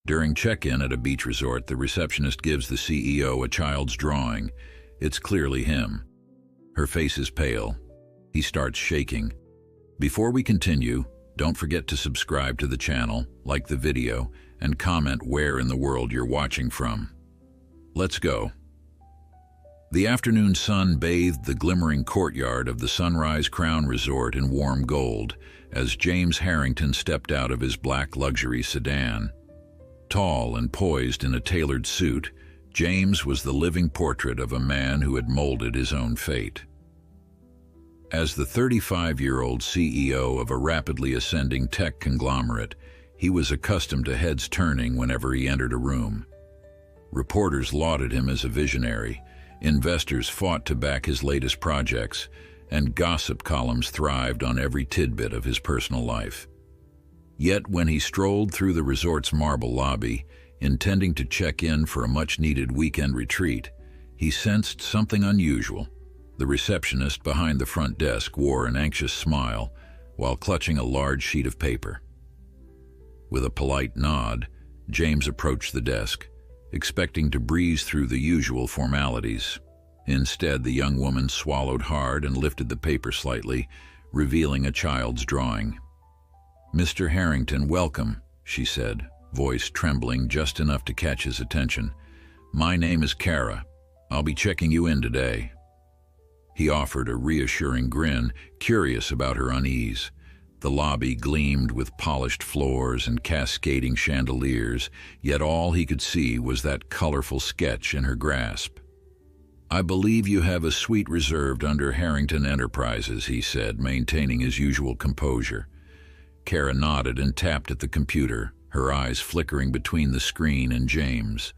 During check-in at a beach resort, the receptionist gives the CEO a child's drawing. It's clearly him. Her face is pale. He starts shaking. Before we continue, don't forget to subscribe to the channel, like the video, and comment where in the world you're watching from. Let's go. The afternoon sun bathed the glimmering courtyard of the Sunrise Crown Resort in warm gold as James Harrington stepped out of his black luxury sedan. Tall and poised in a tailored suit, James was the living portrait of a man who had molded his own fate. As the 35-year-old CEO of a rapidly ascending tech conglomerate, he was accustomed to heads turning whenever he entered a room. Reporters lauded him as a visionary, investors fought to back his latest projects, and gossip columns thrived on every tidbit of his personal life. Yet when he strolled through the resort's marble lobby, intending to check in for a much-needed weekend retreat, he sensed something unusual. The receptionist behind the front desk wore an anxious smile while clutching a large sheet of paper. With a polite nod, James approached the desk, expecting to breeze through the usual formalities. Instead, the young woman swallowed hard and lifted the paper slightly, revealing a child's drawing. "Mr. Harrington, welcome," she said, voice trembling just enough to catch his attention. "My name is Kara. I'll be checking you in today." He offered a reassuring grin, curious about her unease. The lobby gleamed with polished floors and cascading chandeliers, yet all he could see was that colorful sketch in her grasp. "I believe you have a suite reserved under Harrington Enterprises," he said, maintaining his usual composure. Kara nodded and tapped at the computer, her eyes flickering between the screen and James.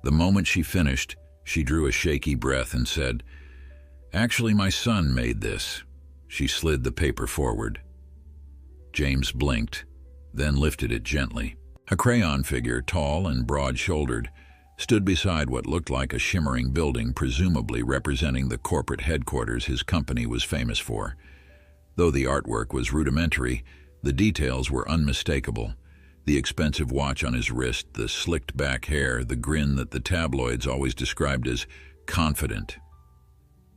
The moment she finished, she drew a shaky breath and said, "Actually, my son made this." She slid the paper forward. James blinked, then lifted it gently. A crayon figure, tall and broad-shouldered, stood beside what looked like a shimmering building, presumably representing the corporate headquarters his company was famous for. Though the artwork was rudimentary, the details were unmistakable. The expensive watch on his wrist, the slicked-back hair, the grin that the tabloids always described as confident.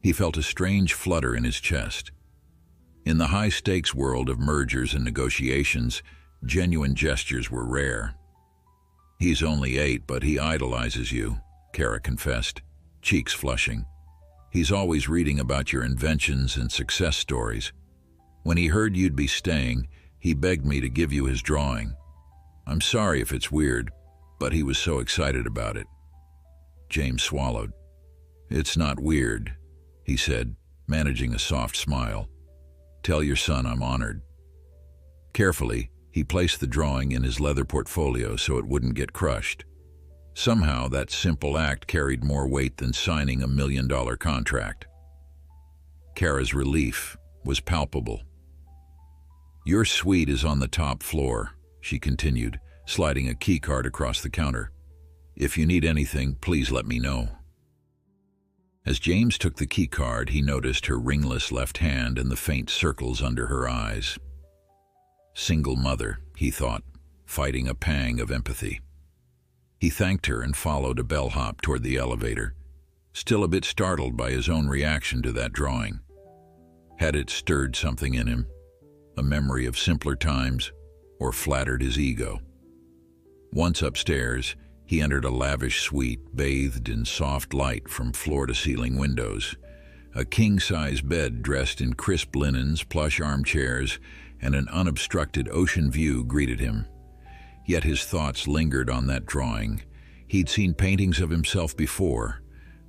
He felt a strange flutter in his chest. In the high-stakes world of mergers and negotiations, genuine gestures were rare. "He's only 8, but he idolizes you," Kara confessed, cheeks flushing. "He's always reading about your inventions and success stories. When he heard you'd be staying, he begged me to give you his drawing. I'm sorry if it's weird, but he was so excited about it." James swallowed. "It's not weird," he said, managing a soft smile. "Tell your son I'm honored." Carefully, he placed the drawing in his leather portfolio so it wouldn't get crushed. Somehow, that simple act carried more weight than signing $1 million contract. Kara's relief was palpable. "Your suite is on the top floor," she continued, sliding a keycard across the counter. "If you need anything, please let me know." As James took the keycard, he noticed her ringless left hand and the faint circles under her eyes. Single mother, he thought, fighting a pang of empathy. He thanked her and followed a bellhop toward the elevator, still a bit startled by his own reaction to that drawing. Had it stirred something in him, a memory of simpler times, or flattered his ego? Once upstairs, he entered a lavish suite bathed in soft light from floor-to-ceiling windows. A king-size bed dressed in crisp linens, plush armchairs, and an unobstructed ocean view greeted him. Yet his thoughts lingered on that drawing. He'd seen paintings of himself before,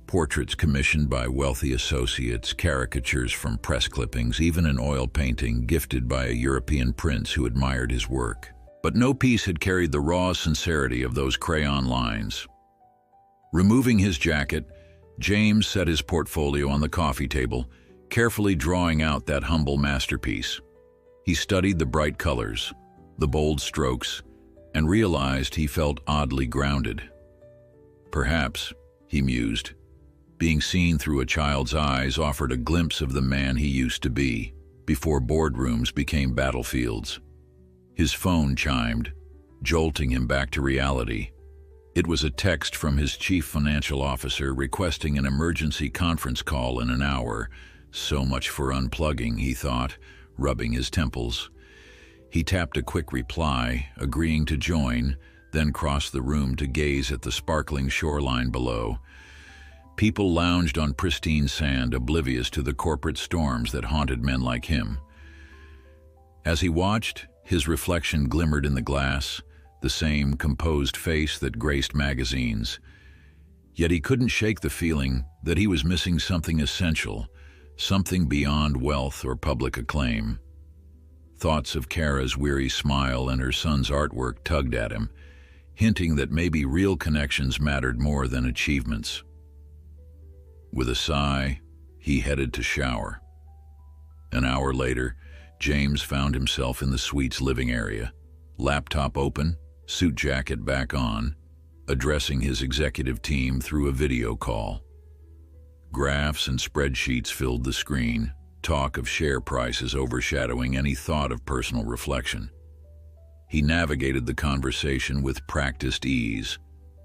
portraits commissioned by wealthy associates, caricatures from press clippings, even an oil painting gifted by a European prince who admired his work. But no piece had carried the raw sincerity of those crayon lines. Removing his jacket, James set his portfolio on the coffee table, carefully drawing out that humble masterpiece. He studied the bright colors, the bold strokes, and realized he felt oddly grounded. Perhaps, he mused, being seen through a child's eyes offered a glimpse of the man he used to be, before boardrooms became battlefields. His phone chimed. jolting him back to reality. It was a text from his chief financial officer requesting an emergency conference call in an hour. So much for unplugging, he thought, rubbing his temples. He tapped a quick reply, agreeing to join, then crossed the room to gaze at the sparkling shoreline below. People lounged on pristine sand, oblivious to the corporate storms that haunted men like him. As he watched, his reflection glimmered in the glass, the same composed face that graced magazines. Yet he couldn't shake the feeling that he was missing something essential, something beyond wealth or public acclaim. Thoughts of Kara's weary smile and her son's artwork tugged at him, hinting that maybe real connections mattered more than achievements. With a sigh, he headed to shower. An hour later, James found himself in the suite's living area, laptop open, suit jacket back on, addressing his executive team through a video call. Graphs and spreadsheets filled the screen, talk of share prices overshadowing any thought of personal reflection. He navigated the conversation with practiced ease,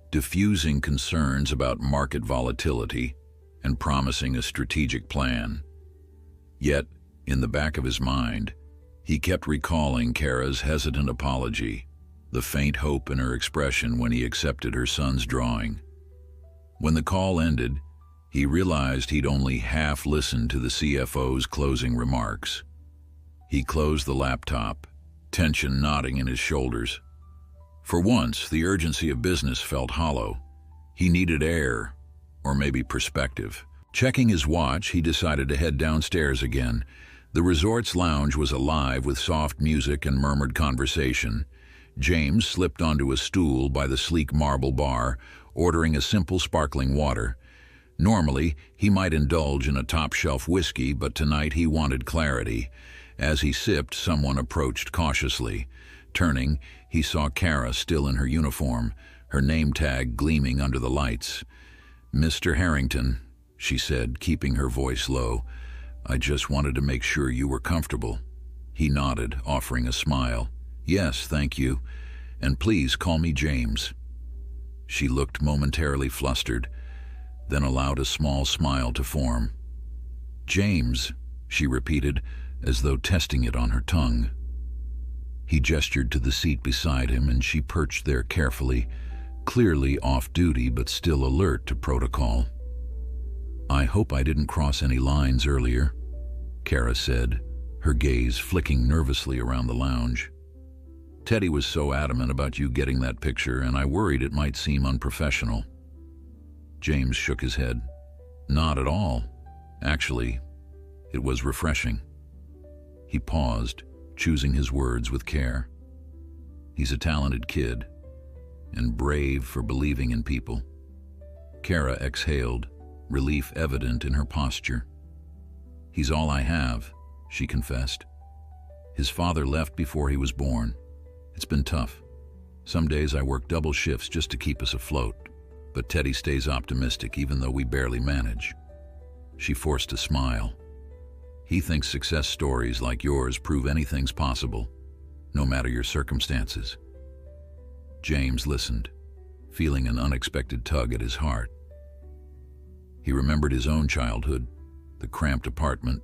diffusing concerns about market volatility and promising a strategic plan. Yet, in the back of his mind, he kept recalling Kara's hesitant apology, the faint hope in her expression when he accepted her son's drawing. When the call ended, he realized he'd only half listened to the CFO's closing remarks. He closed the laptop, tension knotting in his shoulders. For once, the urgency of business felt hollow. He needed air, or maybe perspective. Checking his watch, he decided to head downstairs again. The resort's lounge was alive with soft music and murmured conversation. James slipped onto a stool by the sleek marble bar, ordering a simple sparkling water. Normally, he might indulge in a top-shelf whiskey, but tonight he wanted clarity. As he sipped, someone approached cautiously. Turning, he saw Kara still in her uniform, her name tag gleaming under the lights. "Mr. Harrington," she said, keeping her voice low, "I just wanted to make sure you were comfortable." He nodded, offering a smile. "Yes, thank you. And please call me James." She looked momentarily flustered, then allowed a small smile to form. "James," she repeated, as though testing it on her tongue. He gestured to the seat beside him, and she perched there carefully, clearly off-duty but still alert to protocol. "I hope I didn't cross any lines earlier," Kara said, her gaze flicking nervously around the lounge. "Teddy was so adamant about you getting that picture, and I worried it might seem unprofessional." James shook his head. "Not at all. Actually, it was refreshing." He paused, choosing his words with care. He's a talented kid, and brave for believing in people. Kara exhaled, relief evident in her posture. "He's all I have," she confessed. "His father left before he was born. It's been tough. Some days I work double shifts just to keep us afloat, but Teddy stays optimistic even though we barely manage." She forced a smile. "He thinks success stories like yours prove anything's possible, no matter your circumstances." James listened, feeling an unexpected tug at his heart. He remembered his own childhood, the cramped apartment,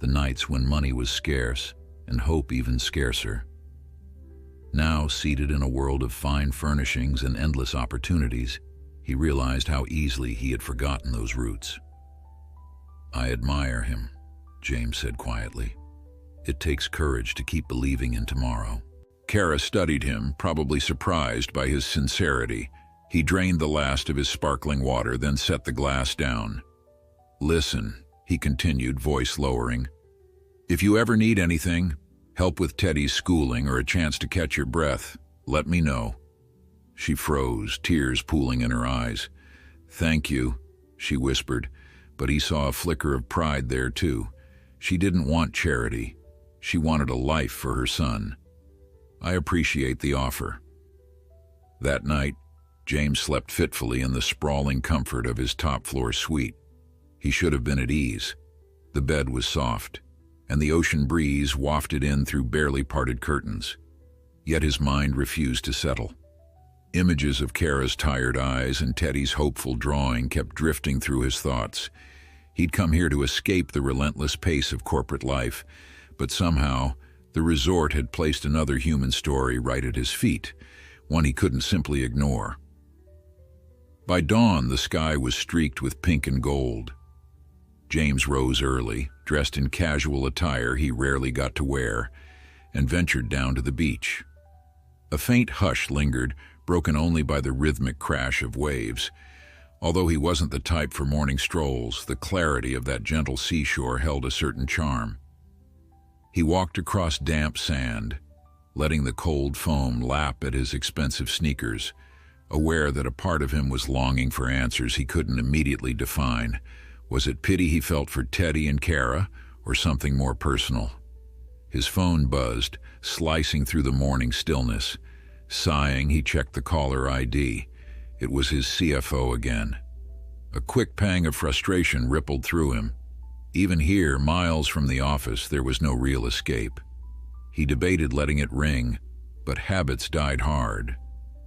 the nights when money was scarce and hope even scarcer. Now, seated in a world of fine furnishings and endless opportunities, he realized how easily he had forgotten those roots. "I admire him," James said quietly. "It takes courage to keep believing in tomorrow." Kara studied him, probably surprised by his sincerity. He drained the last of his sparkling water, then set the glass down. "Listen," he continued, voice lowering. "If you ever need anything, help with Teddy's schooling or a chance to catch your breath, let me know." She froze, tears pooling in her eyes. "Thank you," she whispered, but he saw a flicker of pride there too. She didn't want charity. She wanted a life for her son. "I appreciate the offer." That night, James slept fitfully in the sprawling comfort of his top-floor suite. He should have been at ease. The bed was soft, and the ocean breeze wafted in through barely parted curtains. Yet his mind refused to settle. Images of Kara's tired eyes and Teddy's hopeful drawing kept drifting through his thoughts. He'd come here to escape the relentless pace of corporate life, but somehow the resort had placed another human story right at his feet, one he couldn't simply ignore. By dawn, the sky was streaked with pink and gold. James rose early, dressed in casual attire he rarely got to wear, and ventured down to the beach. A faint hush lingered, broken only by the rhythmic crash of waves. Although he wasn't the type for morning strolls, the clarity of that gentle seashore held a certain charm. He walked across damp sand, letting the cold foam lap at his expensive sneakers, aware that a part of him was longing for answers he couldn't immediately define. Was it pity he felt for Teddy and Kara, or something more personal? His phone buzzed, slicing through the morning stillness. Sighing, he checked the caller ID. It was his CFO again. A quick pang of frustration rippled through him. Even here, miles from the office, there was no real escape. He debated letting it ring, but habits died hard.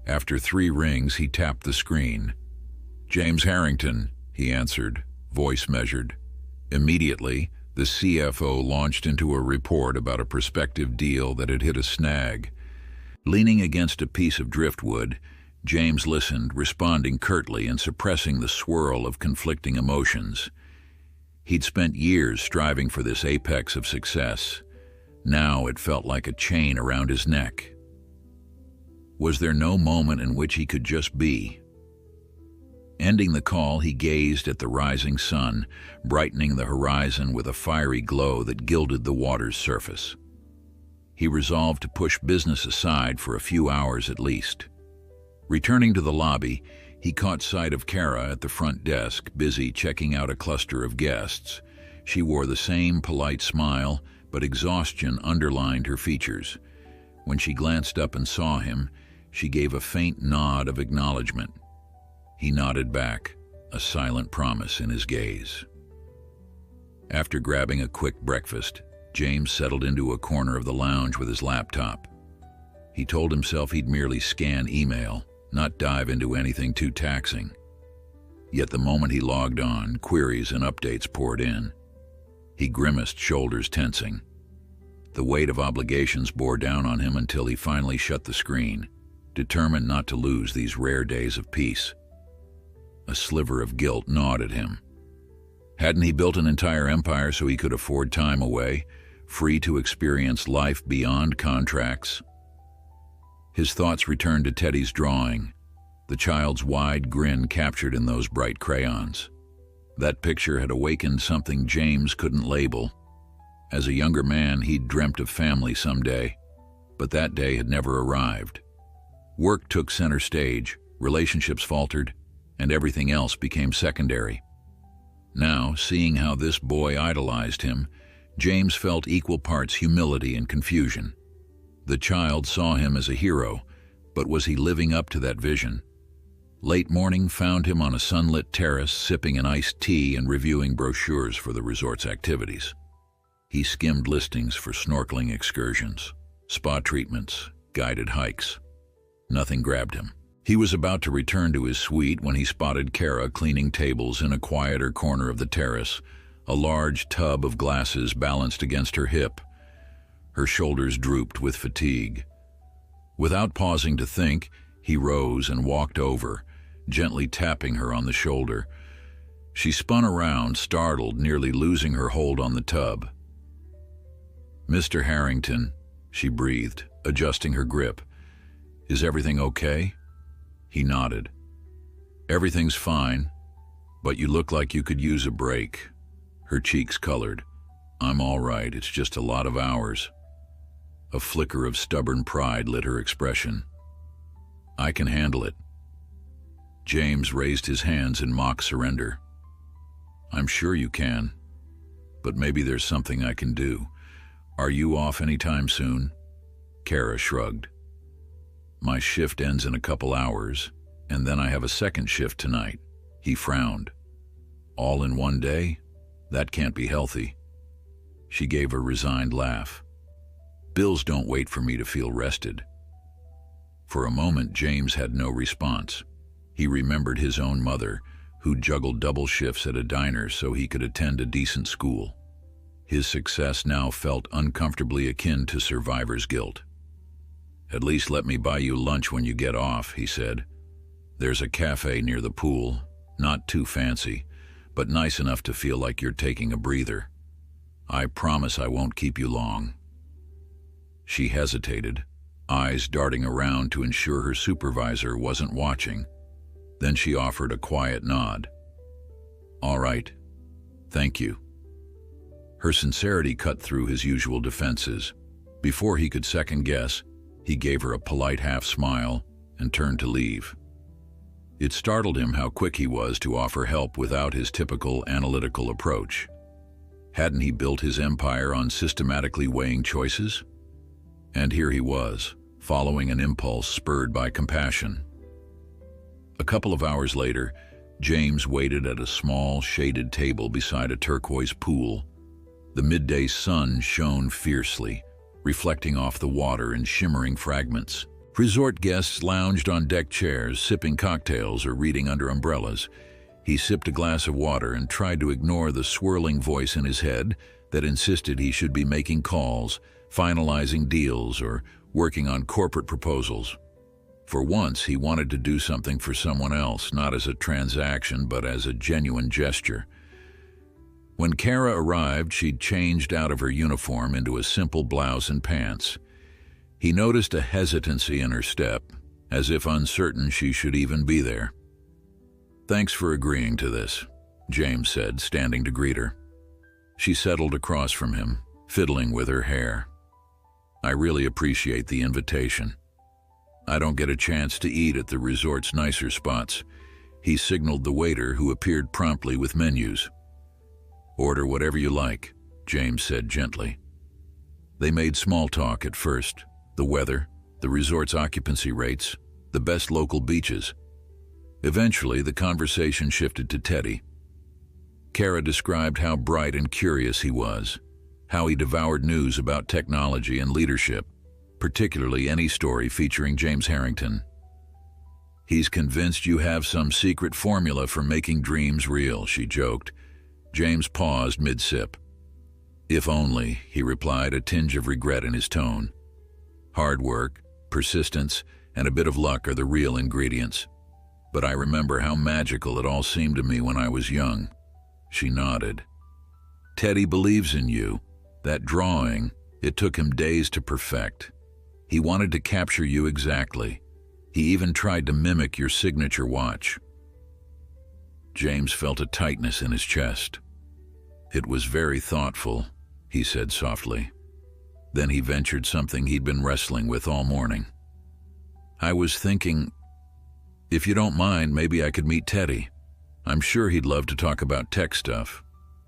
After 3 rings, he tapped the screen. "James Harrington," he answered, voice measured. Immediately, the CFO launched into a report about a prospective deal that had hit a snag. Leaning against a piece of driftwood, James listened, responding curtly and suppressing the swirl of conflicting emotions. He'd spent years striving for this apex of success. Now it felt like a chain around his neck. Was there no moment in which he could just be? Ending the call, he gazed at the rising sun, brightening the horizon with a fiery glow that gilded the water's surface. He resolved to push business aside for a few hours at least. Returning to the lobby, he caught sight of Kara at the front desk, busy checking out a cluster of guests. She wore the same polite smile, but exhaustion underlined her features. When she glanced up and saw him, she gave a faint nod of acknowledgement. He nodded back, a silent promise in his gaze. After grabbing a quick breakfast, James settled into a corner of the lounge with his laptop. He told himself he'd merely scan email, not dive into anything too taxing. Yet the moment he logged on, queries and updates poured in. He grimaced, shoulders tensing. The weight of obligations bore down on him until he finally shut the screen, determined not to lose these rare days of peace. A sliver of guilt gnawed at him. Hadn't he built an entire empire so he could afford time away, free to experience life beyond contracts? His thoughts returned to Teddy's drawing, the child's wide grin captured in those bright crayons. That picture had awakened something James couldn't label. As a younger man, he'd dreamt of family someday, but that day had never arrived. Work took center stage, relationships faltered, and everything else became secondary. Now, seeing how this boy idolized him, James felt equal parts humility and confusion. The child saw him as a hero, but was he living up to that vision? Late morning found him on a sunlit terrace sipping an iced tea and reviewing brochures for the resort's activities. He skimmed listings for snorkeling excursions, spa treatments, guided hikes. Nothing grabbed him. He was about to return to his suite when he spotted Kara cleaning tables in a quieter corner of the terrace, a large tub of glasses balanced against her hip. Her shoulders drooped with fatigue. Without pausing to think, he rose and walked over, gently tapping her on the shoulder. She spun around, startled, nearly losing her hold on the tub. "Mr. Harrington," she breathed, adjusting her grip. "Is everything okay?" He nodded. "Everything's fine, but you look like you could use a break." Her cheeks colored. "I'm all right, it's just a lot of hours." A flicker of stubborn pride lit her expression. "I can handle it." James raised his hands in mock surrender. "I'm sure you can, but maybe there's something I can do. Are you off anytime soon?" Kara shrugged. "My shift ends in a couple hours, and then I have a second shift tonight." He frowned. "All in one day? That can't be healthy." She gave a resigned laugh. "Bills don't wait for me to feel rested." For a moment, James had no response. He remembered his own mother, who juggled double shifts at a diner so he could attend a decent school. His success now felt uncomfortably akin to survivor's guilt. "At least let me buy you lunch when you get off," he said. "There's a cafe near the pool, not too fancy, but nice enough to feel like you're taking a breather. I promise I won't keep you long." She hesitated, eyes darting around to ensure her supervisor wasn't watching. Then she offered a quiet nod. "All right, thank you." Her sincerity cut through his usual defenses. Before he could second guess, he gave her a polite half smile and turned to leave. It startled him how quick he was to offer help without his typical analytical approach. Hadn't he built his empire on systematically weighing choices? And here he was, following an impulse spurred by compassion. A couple of hours later, James waited at a small, shaded table beside a turquoise pool. The midday sun shone fiercely, reflecting off the water in shimmering fragments. Resort guests lounged on deck chairs, sipping cocktails or reading under umbrellas. He sipped a glass of water and tried to ignore the swirling voice in his head that insisted he should be making calls, finalizing deals, or working on corporate proposals. For once, he wanted to do something for someone else, not as a transaction, but as a genuine gesture. When Kara arrived, she'd changed out of her uniform into a simple blouse and pants. He noticed a hesitancy in her step, as if uncertain she should even be there. "Thanks for agreeing to this," James said, standing to greet her. She settled across from him, fiddling with her hair. "I really appreciate the invitation. I don't get a chance to eat at the resort's nicer spots." He signaled the waiter, who appeared promptly with menus. "Order whatever you like," James said gently. They made small talk at first. The weather, the resort's occupancy rates, the best local beaches. Eventually, the conversation shifted to Teddy. Kara described how bright and curious he was, how he devoured news about technology and leadership, particularly any story featuring James Harrington. "He's convinced you have some secret formula for making dreams real," she joked. James paused mid-sip. "If only," he replied, a tinge of regret in his tone. "Hard work, persistence, and a bit of luck are the real ingredients. But I remember how magical it all seemed to me when I was young." She nodded. "Teddy believes in you. That drawing, it took him days to perfect. He wanted to capture you exactly. He even tried to mimic your signature watch." James felt a tightness in his chest. "It was very thoughtful," he said softly. Then he ventured something he'd been wrestling with all morning. "I was thinking, if you don't mind, maybe I could meet Teddy. I'm sure he'd love to talk about tech stuff,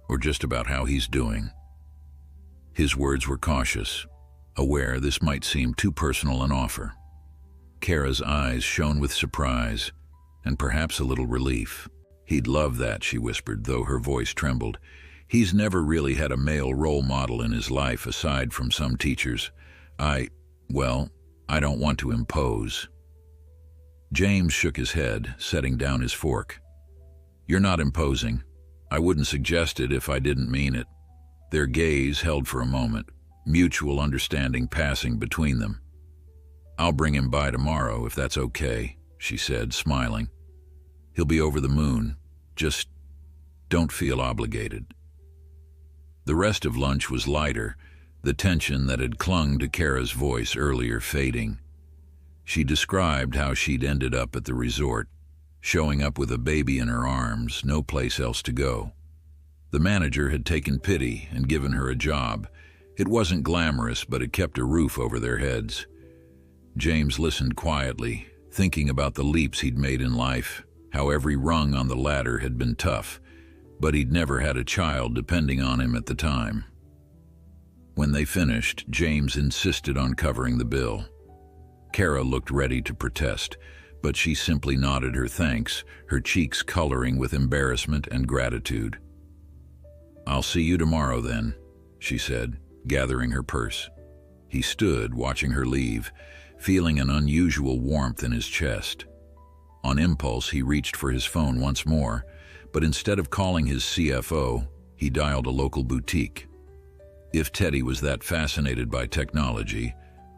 or just about how he's doing." His words were cautious, aware this might seem too personal an offer. Kara's eyes shone with surprise, and perhaps a little relief. "He'd love that," she whispered, though her voice trembled. "He's never really had a male role model in his life aside from some teachers. I don't want to impose." James shook his head, setting down his fork. "You're not imposing. I wouldn't suggest it if I didn't mean it." Their gaze held for a moment, mutual understanding passing between them. "I'll bring him by tomorrow, if that's okay," she said, smiling. "He'll be over the moon. Just don't feel obligated." The rest of lunch was lighter, the tension that had clung to Kara's voice earlier fading. She described how she'd ended up at the resort, showing up with a baby in her arms, no place else to go. The manager had taken pity and given her a job. It wasn't glamorous, but it kept a roof over their heads. James listened quietly, thinking about the leaps he'd made in life, how every rung on the ladder had been tough, but he'd never had a child depending on him at the time. When they finished, James insisted on covering the bill. Kara looked ready to protest, but she simply nodded her thanks, her cheeks coloring with embarrassment and gratitude. "I'll see you tomorrow then," she said, gathering her purse. He stood, watching her leave, feeling an unusual warmth in his chest. On impulse, he reached for his phone once more, but instead of calling his CFO, he dialed a local boutique. If Teddy was that fascinated by technology,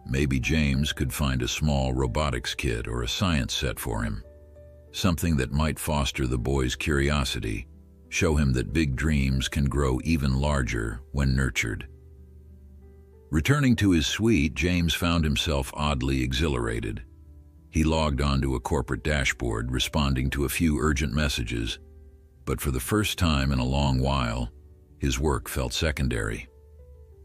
maybe James could find a small robotics kit or a science set for him. Something that might foster the boy's curiosity, show him that big dreams can grow even larger when nurtured. Returning to his suite, James found himself oddly exhilarated. He logged onto a corporate dashboard, responding to a few urgent messages, but for the first time in a long while, his work felt secondary.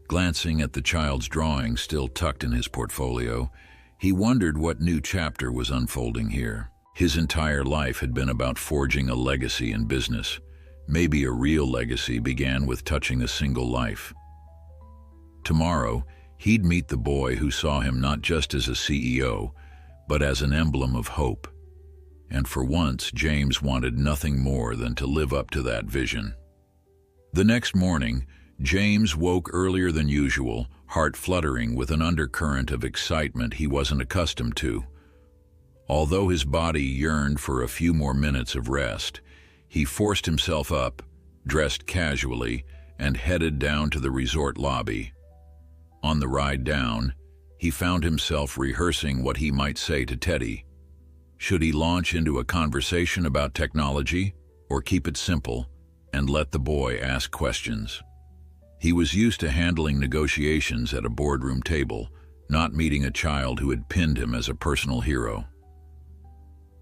Glancing at the child's drawing still tucked in his portfolio, he wondered what new chapter was unfolding here. His entire life had been about forging a legacy in business. Maybe a real legacy began with touching a single life. Tomorrow, he'd meet the boy who saw him not just as a CEO, but as an emblem of hope. And for once, James wanted nothing more than to live up to that vision. The next morning, James woke earlier than usual, heart fluttering with an undercurrent of excitement he wasn't accustomed to. Although his body yearned for a few more minutes of rest, he forced himself up, dressed casually, and headed down to the resort lobby. On the ride down, he found himself rehearsing what he might say to Teddy. Should he launch into a conversation about technology, or keep it simple and let the boy ask questions? He was used to handling negotiations at a boardroom table, not meeting a child who had pinned him as a personal hero.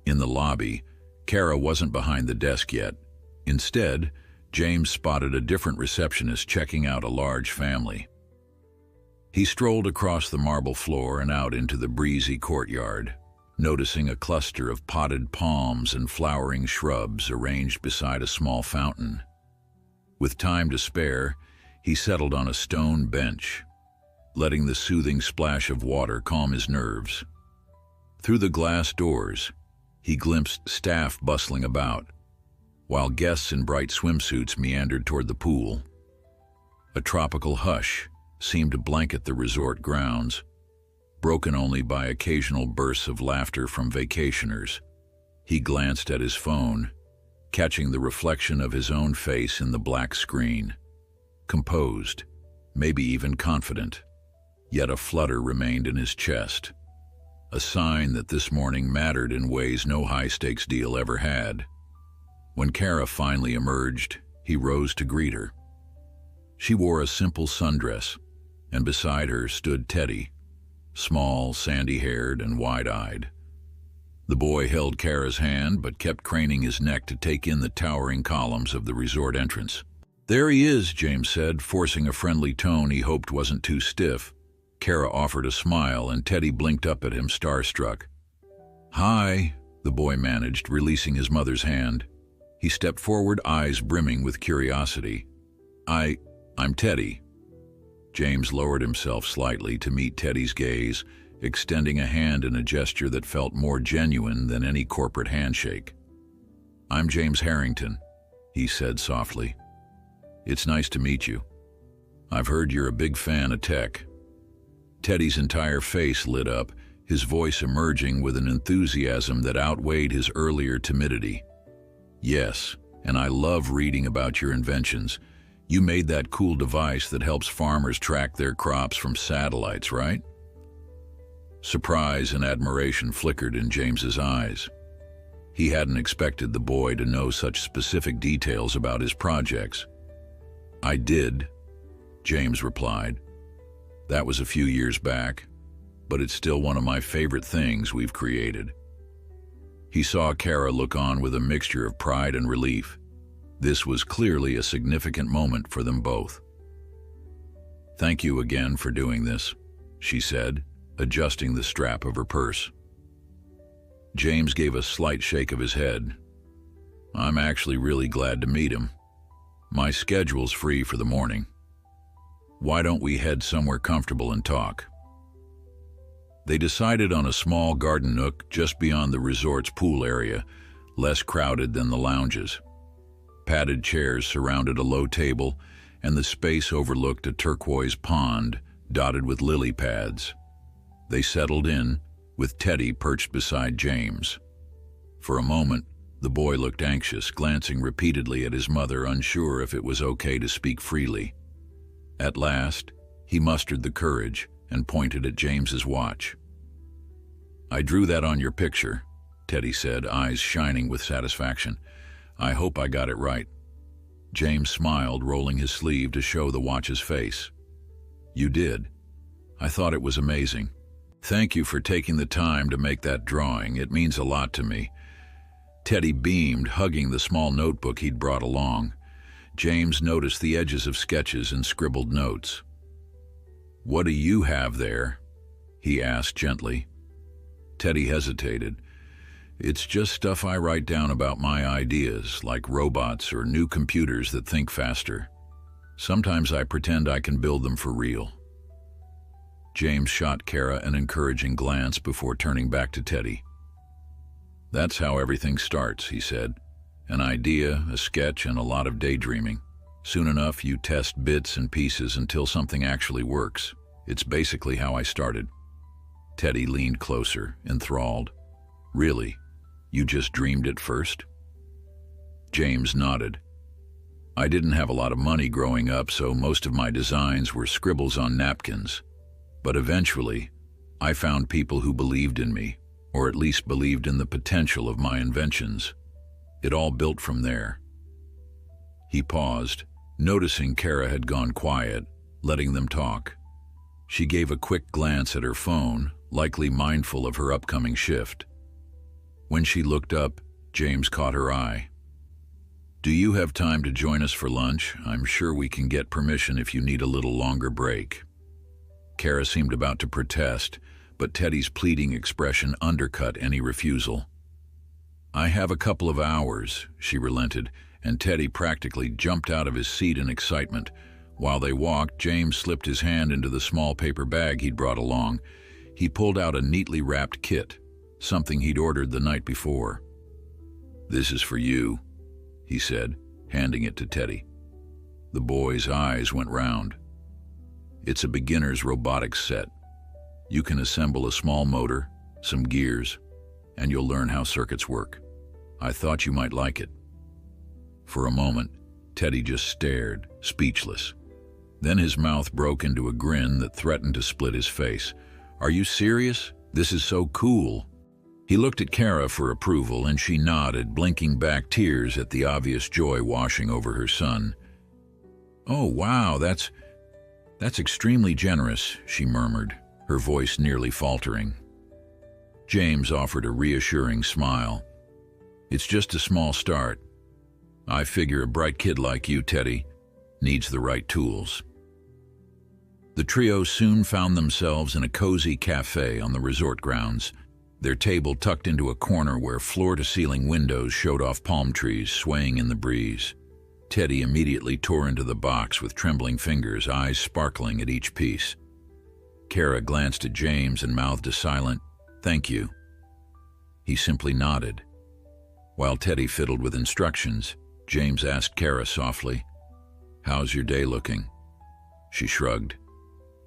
In the lobby, Kara wasn't behind the desk yet. Instead, James spotted a different receptionist checking out a large family. He strolled across the marble floor and out into the breezy courtyard, noticing a cluster of potted palms and flowering shrubs arranged beside a small fountain. With time to spare, he settled on a stone bench, letting the soothing splash of water calm his nerves. Through the glass doors, he glimpsed staff bustling about, while guests in bright swimsuits meandered toward the pool. A tropical hush seemed to blanket the resort grounds, broken only by occasional bursts of laughter from vacationers. He glanced at his phone, catching the reflection of his own face in the black screen. Composed, maybe even confident, yet a flutter remained in his chest, a sign that this morning mattered in ways no high-stakes deal ever had. When Kara finally emerged, he rose to greet her. She wore a simple sundress, and beside her stood Teddy, small, sandy-haired, and wide-eyed. The boy held Kara's hand but kept craning his neck to take in the towering columns of the resort entrance. "There he is," James said, forcing a friendly tone he hoped wasn't too stiff. Kara offered a smile, and Teddy blinked up at him, starstruck. "Hi," the boy managed, releasing his mother's hand. He stepped forward, eyes brimming with curiosity. I'm Teddy." James lowered himself slightly to meet Teddy's gaze, extending a hand in a gesture that felt more genuine than any corporate handshake. "I'm James Harrington," he said softly. "It's nice to meet you. I've heard you're a big fan of tech." Teddy's entire face lit up, his voice emerging with an enthusiasm that outweighed his earlier timidity. "Yes, and I love reading about your inventions. You made that cool device that helps farmers track their crops from satellites, right?" Surprise and admiration flickered in James's eyes. He hadn't expected the boy to know such specific details about his projects. "I did," James replied. "That was a few years back, but it's still one of my favorite things we've created." He saw Kara look on with a mixture of pride and relief. This was clearly a significant moment for them both. "Thank you again for doing this," she said, adjusting the strap of her purse. James gave a slight shake of his head. "I'm actually really glad to meet him. My schedule's free for the morning. Why don't we head somewhere comfortable and talk?" They decided on a small garden nook just beyond the resort's pool area, less crowded than the lounges. Padded chairs surrounded a low table, and the space overlooked a turquoise pond dotted with lily pads. They settled in, with Teddy perched beside James. For a moment, the boy looked anxious, glancing repeatedly at his mother, unsure if it was okay to speak freely. At last, he mustered the courage and pointed at James's watch. "I drew that on your picture," Teddy said, eyes shining with satisfaction. "I hope I got it right." James smiled, rolling his sleeve to show the watch's face. "You did. I thought it was amazing. Thank you for taking the time to make that drawing. It means a lot to me." Teddy beamed, hugging the small notebook he'd brought along. James noticed the edges of sketches and scribbled notes. "What do you have there?" he asked gently. Teddy hesitated. "It's just stuff I write down about my ideas, like robots or new computers that think faster. Sometimes I pretend I can build them for real." James shot Kara an encouraging glance before turning back to Teddy. "That's how everything starts," he said. "An idea, a sketch, and a lot of daydreaming. Soon enough, you test bits and pieces until something actually works. It's basically how I started." Teddy leaned closer, enthralled. "Really? You just dreamed it first?" James nodded. "I didn't have a lot of money growing up, so most of my designs were scribbles on napkins. But eventually, I found people who believed in me, or at least believed in the potential of my inventions. It all built from there." He paused, noticing Kara had gone quiet, letting them talk. She gave a quick glance at her phone, likely mindful of her upcoming shift. When she looked up, James caught her eye. "Do you have time to join us for lunch? I'm sure we can get permission if you need a little longer break." Kara seemed about to protest, but Teddy's pleading expression undercut any refusal. "I have a couple of hours," she relented, and Teddy practically jumped out of his seat in excitement. While they walked, James slipped his hand into the small paper bag he'd brought along. He pulled out a neatly wrapped kit, something he'd ordered the night before. "This is for you," he said, handing it to Teddy. The boy's eyes went round. "It's a beginner's robotics set. You can assemble a small motor, some gears, and you'll learn how circuits work. I thought you might like it." For a moment, Teddy just stared, speechless. Then his mouth broke into a grin that threatened to split his face. "Are you serious? This is so cool." He looked at Kara for approval, and she nodded, blinking back tears at the obvious joy washing over her son. "Oh, wow, that's extremely generous," she murmured, her voice nearly faltering. James offered a reassuring smile. "It's just a small start. I figure a bright kid like you, Teddy, needs the right tools." The trio soon found themselves in a cozy cafe on the resort grounds, their table tucked into a corner where floor-to-ceiling windows showed off palm trees swaying in the breeze. Teddy immediately tore into the box with trembling fingers, eyes sparkling at each piece. Kara glanced at James and mouthed a silent, "Thank you." He simply nodded. While Teddy fiddled with instructions, James asked Kara softly, "How's your day looking?" She shrugged.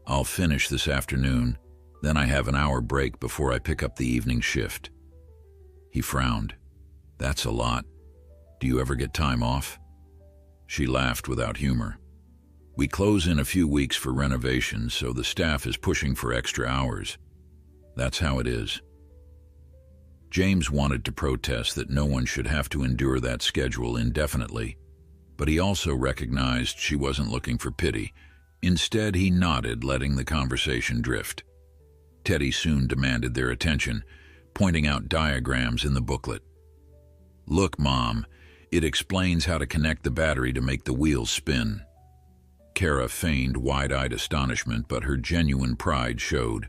"I'll finish this afternoon, then I have an hour break before I pick up the evening shift." He frowned. "That's a lot. Do you ever get time off?" She laughed without humor. "We close in a few weeks for renovations, so the staff is pushing for extra hours. That's how it is." James wanted to protest that no one should have to endure that schedule indefinitely, but he also recognized she wasn't looking for pity. Instead, he nodded, letting the conversation drift. Teddy soon demanded their attention, pointing out diagrams in the booklet. "Look, Mom, it explains how to connect the battery to make the wheels spin." Kara feigned wide-eyed astonishment, but her genuine pride showed.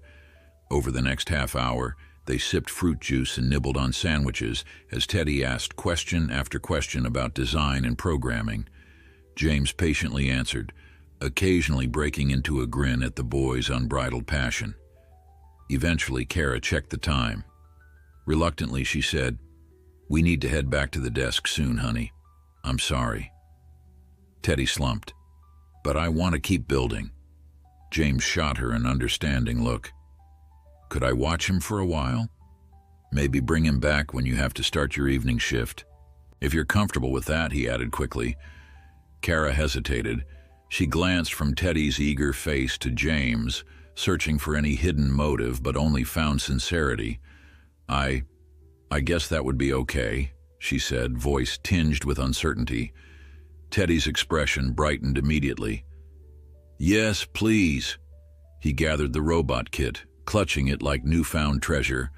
Over the next half hour, they sipped fruit juice and nibbled on sandwiches as Teddy asked question after question about design and programming. James patiently answered, occasionally breaking into a grin at the boy's unbridled passion. Eventually, Kara checked the time. Reluctantly, she said, "We need to head back to the desk soon, honey. I'm sorry." Teddy slumped. "But I want to keep building." James shot her an understanding look. Could I watch him for a while? Maybe bring him back when you have to start your evening shift. If you're comfortable with that, he added quickly. Kara hesitated. She glanced from Teddy's eager face to James, searching for any hidden motive, but only found sincerity. I guess that would be okay, she said, voice tinged with uncertainty. Teddy's expression brightened immediately. Yes, please. He gathered the robot kit, clutching it like newfound treasure.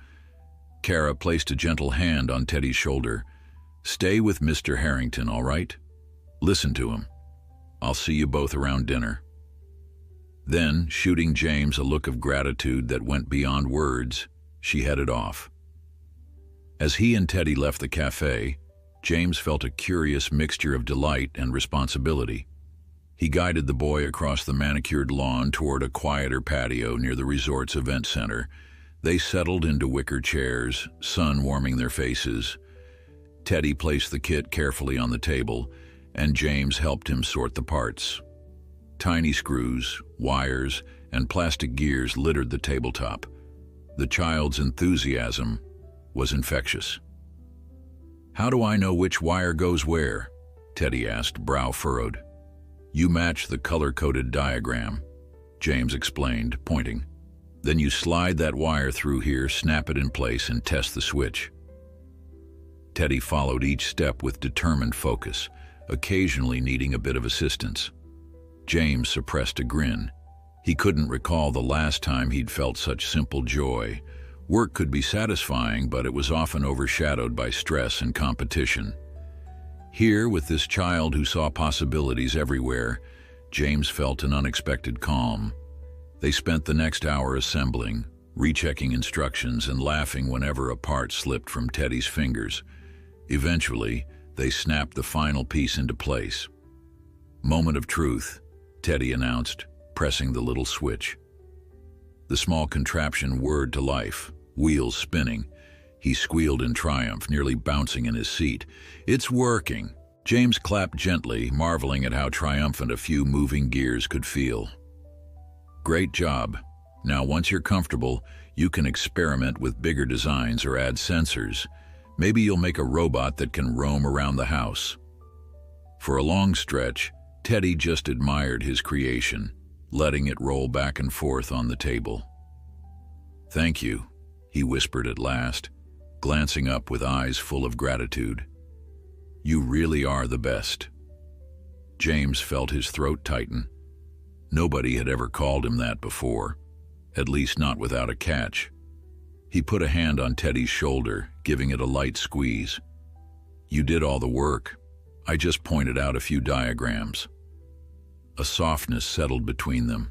Kara placed a gentle hand on Teddy's shoulder. Stay with Mr. Harrington, all right? Listen to him. I'll see you both around dinner. Then, shooting James a look of gratitude that went beyond words, she headed off. As he and Teddy left the cafe, James felt a curious mixture of delight and responsibility. He guided the boy across the manicured lawn toward a quieter patio near the resort's event center. They settled into wicker chairs, sun warming their faces. Teddy placed the kit carefully on the table, and James helped him sort the parts. Tiny screws, wires, and plastic gears littered the tabletop. The child's enthusiasm was infectious. How do I know which wire goes where? Teddy asked, brow furrowed. You match the color-coded diagram, James explained, pointing. Then you slide that wire through here, snap it in place, and test the switch. Teddy followed each step with determined focus, occasionally needing a bit of assistance. James suppressed a grin. He couldn't recall the last time he'd felt such simple joy. Work could be satisfying, but it was often overshadowed by stress and competition. Here, with this child who saw possibilities everywhere, James felt an unexpected calm. They spent the next hour assembling, rechecking instructions, and laughing whenever a part slipped from Teddy's fingers. Eventually, they snapped the final piece into place. Moment of truth, Teddy announced, pressing the little switch. The small contraption whirred to life, wheels spinning. He squealed in triumph, nearly bouncing in his seat. It's working. James clapped gently, marveling at how triumphant a few moving gears could feel. Great job. Now, once you're comfortable, you can experiment with bigger designs or add sensors. Maybe you'll make a robot that can roam around the house. For a long stretch, Teddy just admired his creation, letting it roll back and forth on the table. Thank you, he whispered at last, glancing up with eyes full of gratitude. You really are the best. James felt his throat tighten. Nobody had ever called him that before, at least not without a catch. He put a hand on Teddy's shoulder, giving it a light squeeze. You did all the work. I just pointed out a few diagrams. A softness settled between them.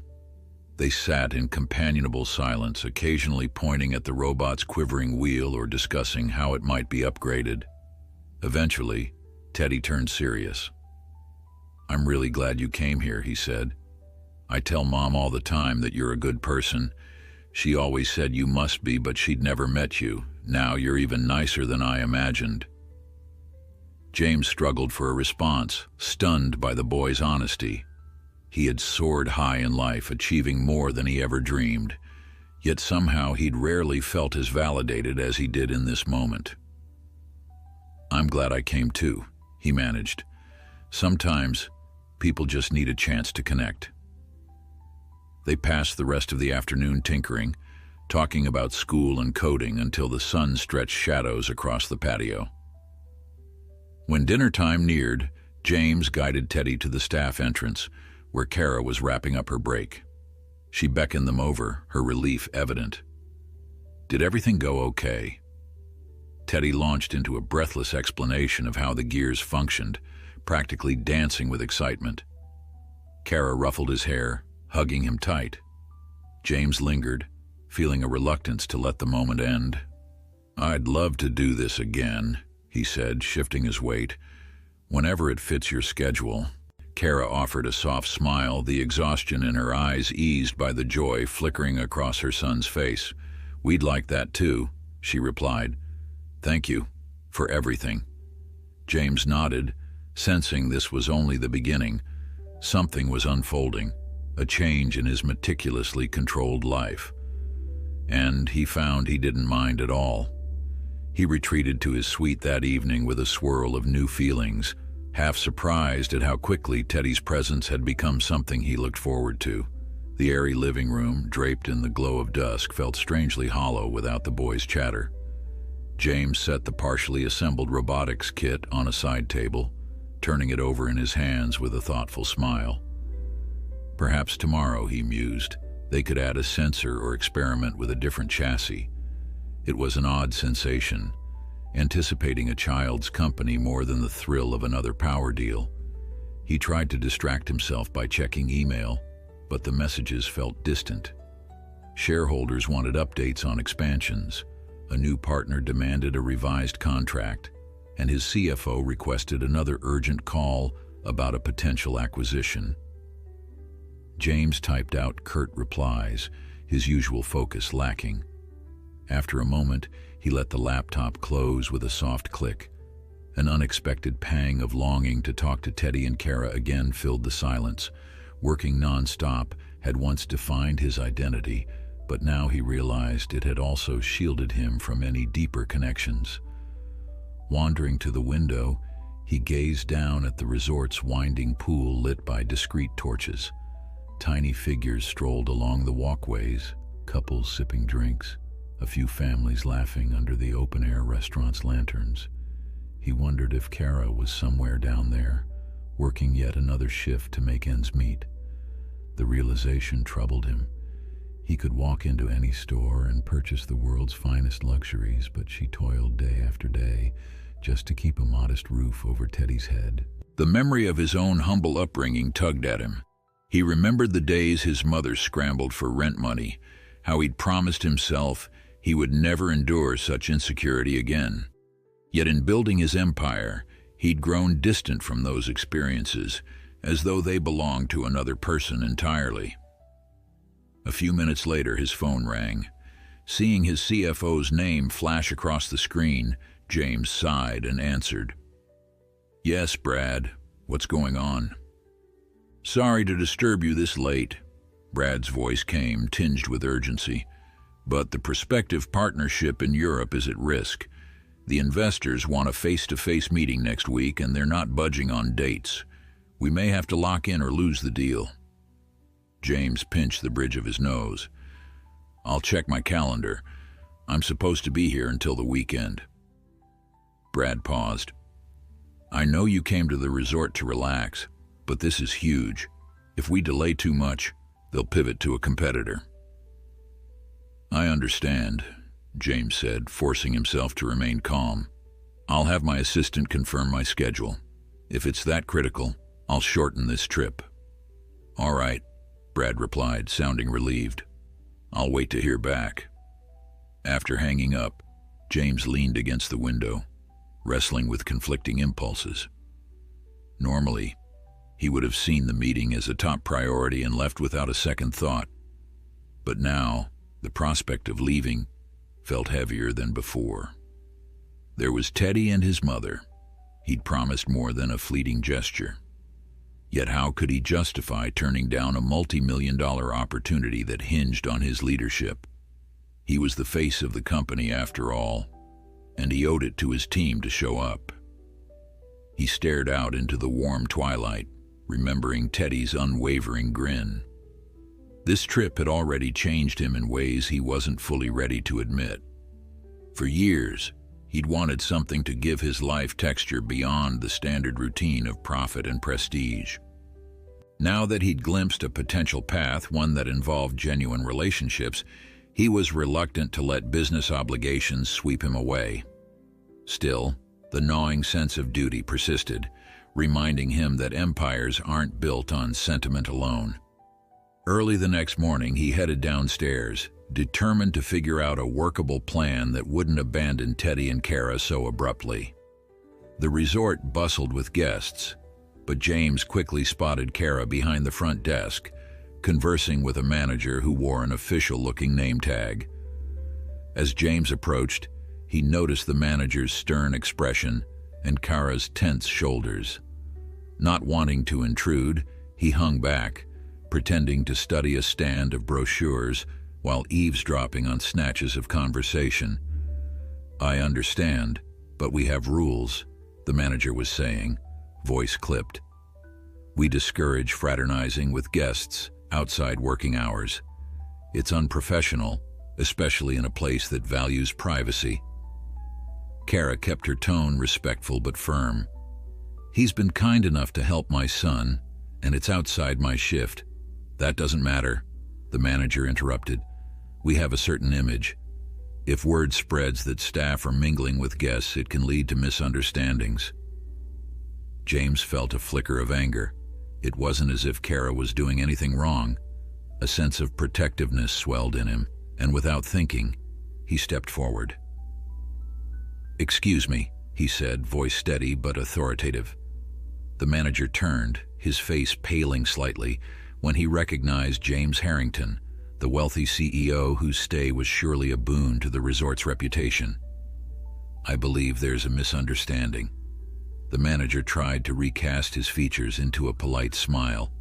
They sat in companionable silence, occasionally pointing at the robot's quivering wheel or discussing how it might be upgraded. Eventually, Teddy turned serious. I'm really glad you came here, he said. I tell Mom all the time that you're a good person. She always said you must be, but she'd never met you. Now you're even nicer than I imagined. James struggled for a response, stunned by the boy's honesty. He had soared high in life, achieving more than he ever dreamed. Yet somehow he'd rarely felt as validated as he did in this moment. I'm glad I came too, he managed. Sometimes, people just need a chance to connect. They passed the rest of the afternoon tinkering, talking about school and coding until the sun stretched shadows across the patio. When dinner time neared, James guided Teddy to the staff entrance, where Kara was wrapping up her break. She beckoned them over, her relief evident. Did everything go okay? Teddy launched into a breathless explanation of how the gears functioned, practically dancing with excitement. Kara ruffled his hair, hugging him tight. James lingered, feeling a reluctance to let the moment end. I'd love to do this again, he said, shifting his weight. Whenever it fits your schedule. Kara offered a soft smile, the exhaustion in her eyes eased by the joy flickering across her son's face. We'd like that too, she replied. Thank you for everything. James nodded, sensing this was only the beginning. Something was unfolding, a change in his meticulously controlled life. and he found he didn't mind at all. He retreated to his suite that evening with a swirl of new feelings, half surprised at how quickly Teddy's presence had become something he looked forward to. The airy living room, draped in the glow of dusk, felt strangely hollow without the boys' chatter. James set the partially assembled robotics kit on a side table, turning it over in his hands with a thoughtful smile. Perhaps tomorrow, he mused, they could add a sensor or experiment with a different chassis. It was an odd sensation, anticipating a child's company more than the thrill of another power deal. He tried to distract himself by checking email, but the messages felt distant. Shareholders wanted updates on expansions. A new partner demanded a revised contract, and his CFO requested another urgent call about a potential acquisition. James typed out curt replies, his usual focus lacking. After a moment, he let the laptop close with a soft click. An unexpected pang of longing to talk to Teddy and Kara again filled the silence. Working non-stop had once defined his identity, but now he realized it had also shielded him from any deeper connections. Wandering to the window, he gazed down at the resort's winding pool lit by discreet torches. Tiny figures strolled along the walkways, couples sipping drinks, a few families laughing under the open-air restaurant's lanterns. He wondered if Kara was somewhere down there, working yet another shift to make ends meet. The realization troubled him. He could walk into any store and purchase the world's finest luxuries, but she toiled day after day just to keep a modest roof over Teddy's head. The memory of his own humble upbringing tugged at him. He remembered the days his mother scrambled for rent money, how he'd promised himself he would never endure such insecurity again. Yet in building his empire, he'd grown distant from those experiences, as though they belonged to another person entirely. A few minutes later, his phone rang. Seeing his CFO's name flash across the screen, James sighed and answered. "Yes, Brad. What's going on?" "Sorry to disturb you this late." Brad's voice came, tinged with urgency. "But the prospective partnership in Europe is at risk. The investors want a face-to-face meeting next week, and they're not budging on dates. We may have to lock in or lose the deal." James pinched the bridge of his nose. "I'll check my calendar. I'm supposed to be here until the weekend." Brad paused. "I know you came to the resort to relax, but this is huge. If we delay too much, they'll pivot to a competitor." "I understand," James said, forcing himself to remain calm. "I'll have my assistant confirm my schedule. If it's that critical, I'll shorten this trip." "All right," Brad replied, sounding relieved. "I'll wait to hear back." After hanging up, James leaned against the window, wrestling with conflicting impulses. Normally, he would have seen the meeting as a top priority and left without a second thought. But now, the prospect of leaving felt heavier than before. There was Teddy and his mother. He'd promised more than a fleeting gesture. Yet how could he justify turning down a multi-million-dollar opportunity that hinged on his leadership? He was the face of the company after all, and he owed it to his team to show up. He stared out into the warm twilight, remembering Teddy's unwavering grin. This trip had already changed him in ways he wasn't fully ready to admit. For years, he'd wanted something to give his life texture beyond the standard routine of profit and prestige. Now that he'd glimpsed a potential path, one that involved genuine relationships, he was reluctant to let business obligations sweep him away. Still, the gnawing sense of duty persisted, reminding him that empires aren't built on sentiment alone. Early the next morning, he headed downstairs, determined to figure out a workable plan that wouldn't abandon Teddy and Kara so abruptly. The resort bustled with guests, but James quickly spotted Kara behind the front desk, conversing with a manager who wore an official-looking name tag. As James approached, he noticed the manager's stern expression and Kara's tense shoulders. Not wanting to intrude, he hung back, pretending to study a stand of brochures while eavesdropping on snatches of conversation. "I understand, but we have rules," the manager was saying, voice clipped. "We discourage fraternizing with guests outside working hours. It's unprofessional, especially in a place that values privacy." Kara kept her tone respectful but firm. "He's been kind enough to help my son, and it's outside my shift." "That doesn't matter," the manager interrupted. "We have a certain image. If word spreads that staff are mingling with guests, it can lead to misunderstandings." James felt a flicker of anger. It wasn't as if Kara was doing anything wrong. A sense of protectiveness swelled in him, and without thinking, he stepped forward. "Excuse me," he said, voice steady but authoritative. The manager turned, his face paling slightly, when he recognized James Harrington, the wealthy CEO whose stay was surely a boon to the resort's reputation. "I believe there's a misunderstanding." The manager tried to recast his features into a polite smile.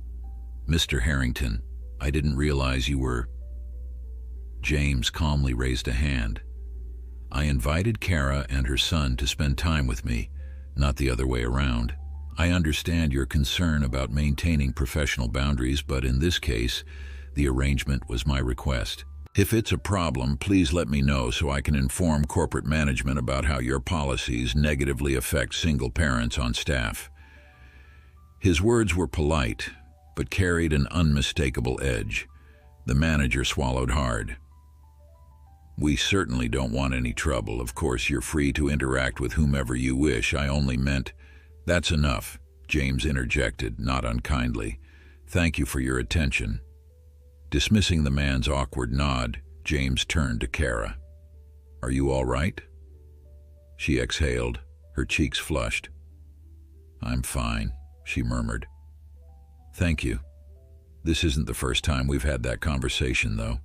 "Mr. Harrington, I didn't realize you were—" James calmly raised a hand. "I invited Kara and her son to spend time with me, not the other way around. I understand your concern about maintaining professional boundaries, but in this case, the arrangement was my request. If it's a problem, please let me know so I can inform corporate management about how your policies negatively affect single parents on staff." His words were polite, but carried an unmistakable edge. The manager swallowed hard. "We certainly don't want any trouble. Of course, you're free to interact with whomever you wish. I only meant—" "That's enough," James interjected, not unkindly. "Thank you for your attention." Dismissing the man's awkward nod, James turned to Kara. "Are you all right?" She exhaled, her cheeks flushed. "I'm fine," she murmured. "Thank you. This isn't the first time we've had that conversation, though.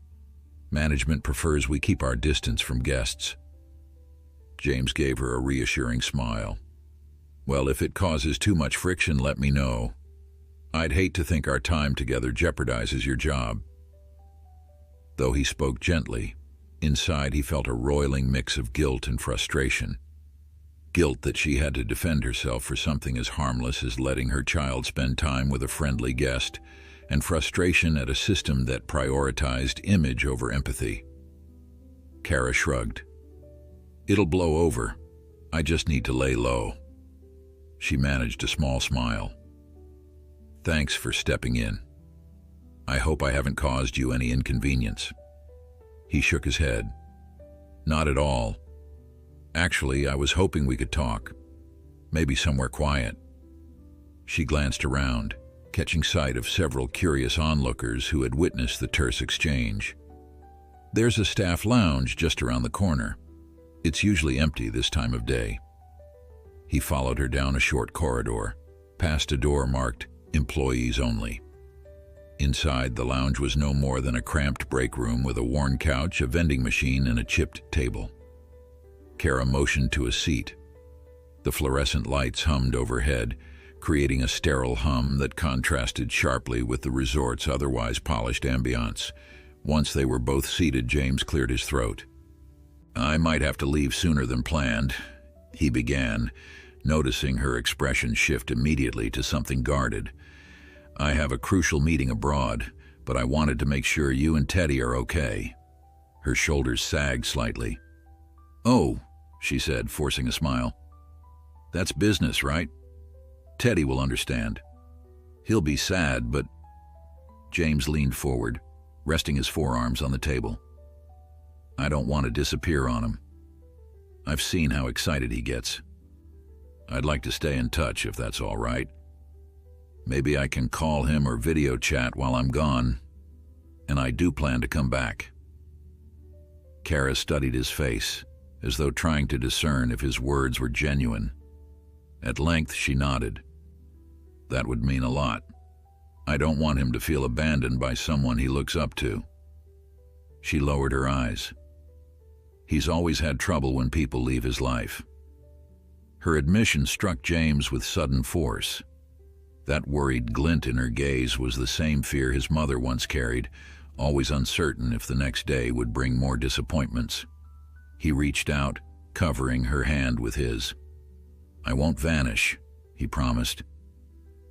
Management prefers we keep our distance from guests." James gave her a reassuring smile. "Well, if it causes too much friction, let me know. I'd hate to think our time together jeopardizes your job." Though he spoke gently, inside he felt a roiling mix of guilt and frustration. Guilt that she had to defend herself for something as harmless as letting her child spend time with a friendly guest, and frustration at a system that prioritized image over empathy. Kara shrugged. "It'll blow over. I just need to lay low." She managed a small smile. "Thanks for stepping in. I hope I haven't caused you any inconvenience." He shook his head. "Not at all. Actually, I was hoping we could talk. Maybe somewhere quiet." She glanced around, catching sight of several curious onlookers who had witnessed the terse exchange. "There's a staff lounge just around the corner. It's usually empty this time of day." He followed her down a short corridor, past a door marked "Employees Only." Inside, the lounge was no more than a cramped break room with a worn couch, a vending machine, and a chipped table. Kara motioned to a seat. The fluorescent lights hummed overhead, creating a sterile hum that contrasted sharply with the resort's otherwise polished ambiance. Once they were both seated, James cleared his throat. "I might have to leave sooner than planned," he began, noticing her expression shift immediately to something guarded. "I have a crucial meeting abroad, but I wanted to make sure you and Teddy are okay." Her shoulders sagged slightly. "Oh," she said, forcing a smile. "That's business, right? Teddy will understand. He'll be sad, but—" James leaned forward, resting his forearms on the table. "I don't want to disappear on him. I've seen how excited he gets. I'd like to stay in touch if that's all right. Maybe I can call him or video chat while I'm gone, and I do plan to come back." Kara studied his face, as though trying to discern if his words were genuine. At length she nodded. "That would mean a lot. I don't want him to feel abandoned by someone he looks up to." She lowered her eyes. "He's always had trouble when people leave his life." Her admission struck James with sudden force. That worried glint in her gaze was the same fear his mother once carried, always uncertain if the next day would bring more disappointments. He reached out, covering her hand with his. "I won't vanish," he promised.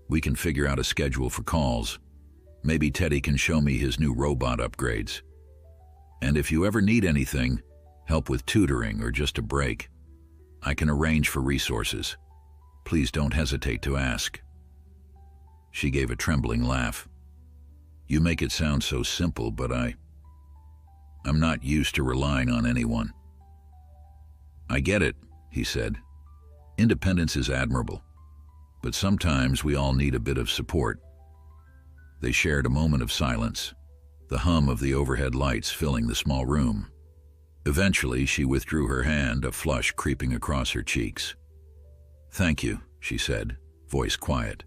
"We can figure out a schedule for calls. Maybe Teddy can show me his new robot upgrades. And if you ever need anything, help with tutoring or just a break, I can arrange for resources. Please don't hesitate to ask." She gave a trembling laugh. "You make it sound so simple, but I'm not used to relying on anyone." "I get it," he said. "Independence is admirable, but sometimes we all need a bit of support." They shared a moment of silence, the hum of the overhead lights filling the small room. Eventually, she withdrew her hand, a flush creeping across her cheeks. "Thank you," she said, voice quiet.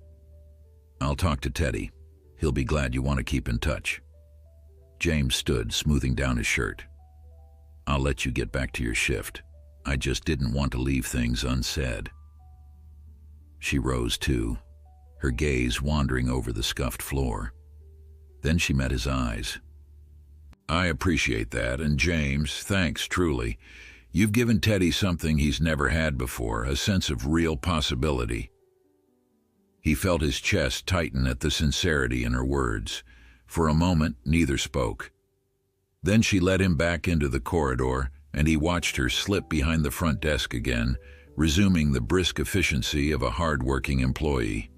"I'll talk to Teddy. He'll be glad you want to keep in touch." James stood, smoothing down his shirt. "I'll let you get back to your shift. I just didn't want to leave things unsaid." She rose too, her gaze wandering over the scuffed floor. Then she met his eyes. "I appreciate that, and James, thanks truly. You've given Teddy something he's never had before, a sense of real possibility." He felt his chest tighten at the sincerity in her words. For a moment, neither spoke. Then she led him back into the corridor, and he watched her slip behind the front desk again, resuming the brisk efficiency of a hard-working employee.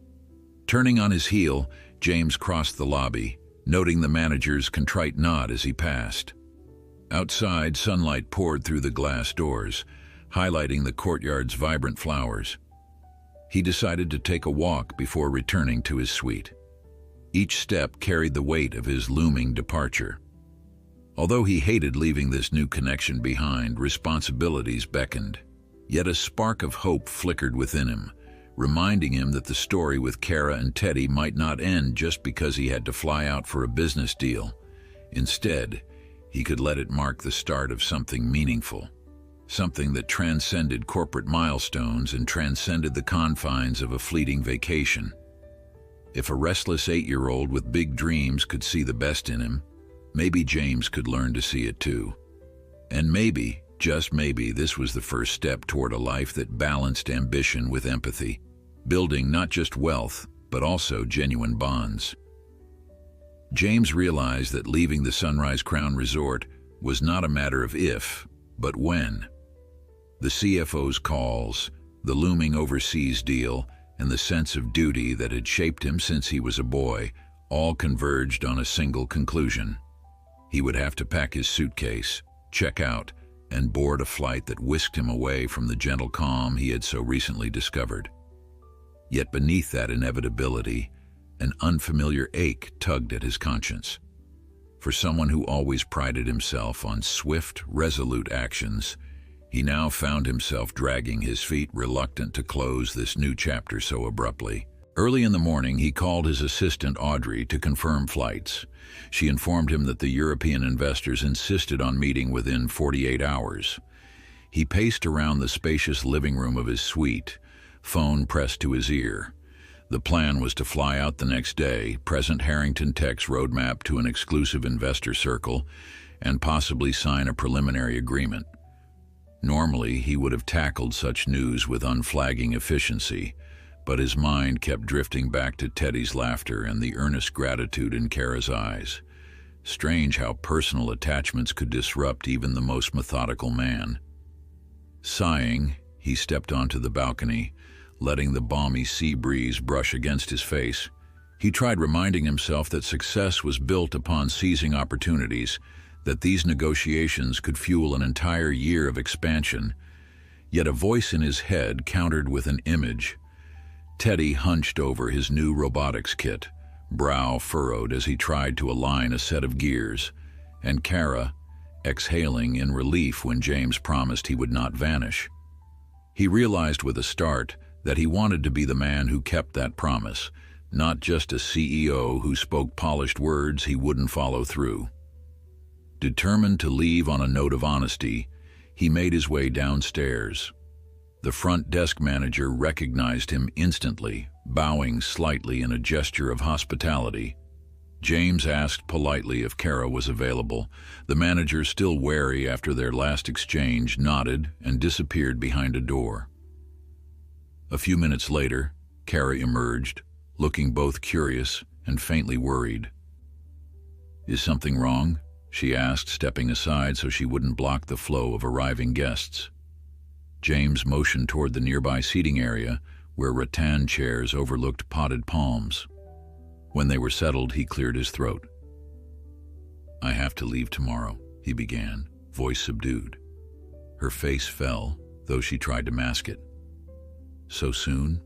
Turning on his heel, James crossed the lobby, noting the manager's contrite nod as he passed. Outside, sunlight poured through the glass doors, highlighting the courtyard's vibrant flowers. He decided to take a walk before returning to his suite. Each step carried the weight of his looming departure. Although he hated leaving this new connection behind, responsibilities beckoned. Yet a spark of hope flickered within him, reminding him that the story with Kara and Teddy might not end just because he had to fly out for a business deal. Instead, he could let it mark the start of something meaningful, something that transcended corporate milestones and transcended the confines of a fleeting vacation. If a restless 8-year-old with big dreams could see the best in him, maybe James could learn to see it too. And maybe, just maybe, this was the first step toward a life that balanced ambition with empathy, building not just wealth, but also genuine bonds. James realized that leaving the Sunrise Crown Resort was not a matter of if, but when. The CFO's calls, the looming overseas deal, and the sense of duty that had shaped him since he was a boy all converged on a single conclusion. He would have to pack his suitcase, check out, and board a flight that whisked him away from the gentle calm he had so recently discovered. Yet beneath that inevitability, an unfamiliar ache tugged at his conscience. For someone who always prided himself on swift, resolute actions, he now found himself dragging his feet, reluctant to close this new chapter so abruptly. Early in the morning, he called his assistant Audrey to confirm flights. She informed him that the European investors insisted on meeting within 48 hours. He paced around the spacious living room of his suite, phone pressed to his ear. The plan was to fly out the next day, present Harrington Tech's roadmap to an exclusive investor circle, and possibly sign a preliminary agreement. Normally, he would have tackled such news with unflagging efficiency, but his mind kept drifting back to Teddy's laughter and the earnest gratitude in Kara's eyes. Strange how personal attachments could disrupt even the most methodical man. Sighing, he stepped onto the balcony, letting the balmy sea breeze brush against his face. He tried reminding himself that success was built upon seizing opportunities, that these negotiations could fuel an entire year of expansion. Yet a voice in his head countered with an image. Teddy hunched over his new robotics kit, brow furrowed as he tried to align a set of gears, and Kara, exhaling in relief when James promised he would not vanish. He realized with a start that he wanted to be the man who kept that promise, not just a CEO who spoke polished words he wouldn't follow through. Determined to leave on a note of honesty, he made his way downstairs. The front desk manager recognized him instantly, bowing slightly in a gesture of hospitality. James asked politely if Kara was available. The manager, still wary after their last exchange, nodded and disappeared behind a door. A few minutes later, Kara emerged, looking both curious and faintly worried. "Is something wrong?" she asked, stepping aside so she wouldn't block the flow of arriving guests. James motioned toward the nearby seating area, where rattan chairs overlooked potted palms. When they were settled, he cleared his throat. "I have to leave tomorrow," he began, voice subdued. Her face fell, though she tried to mask it. "So soon?"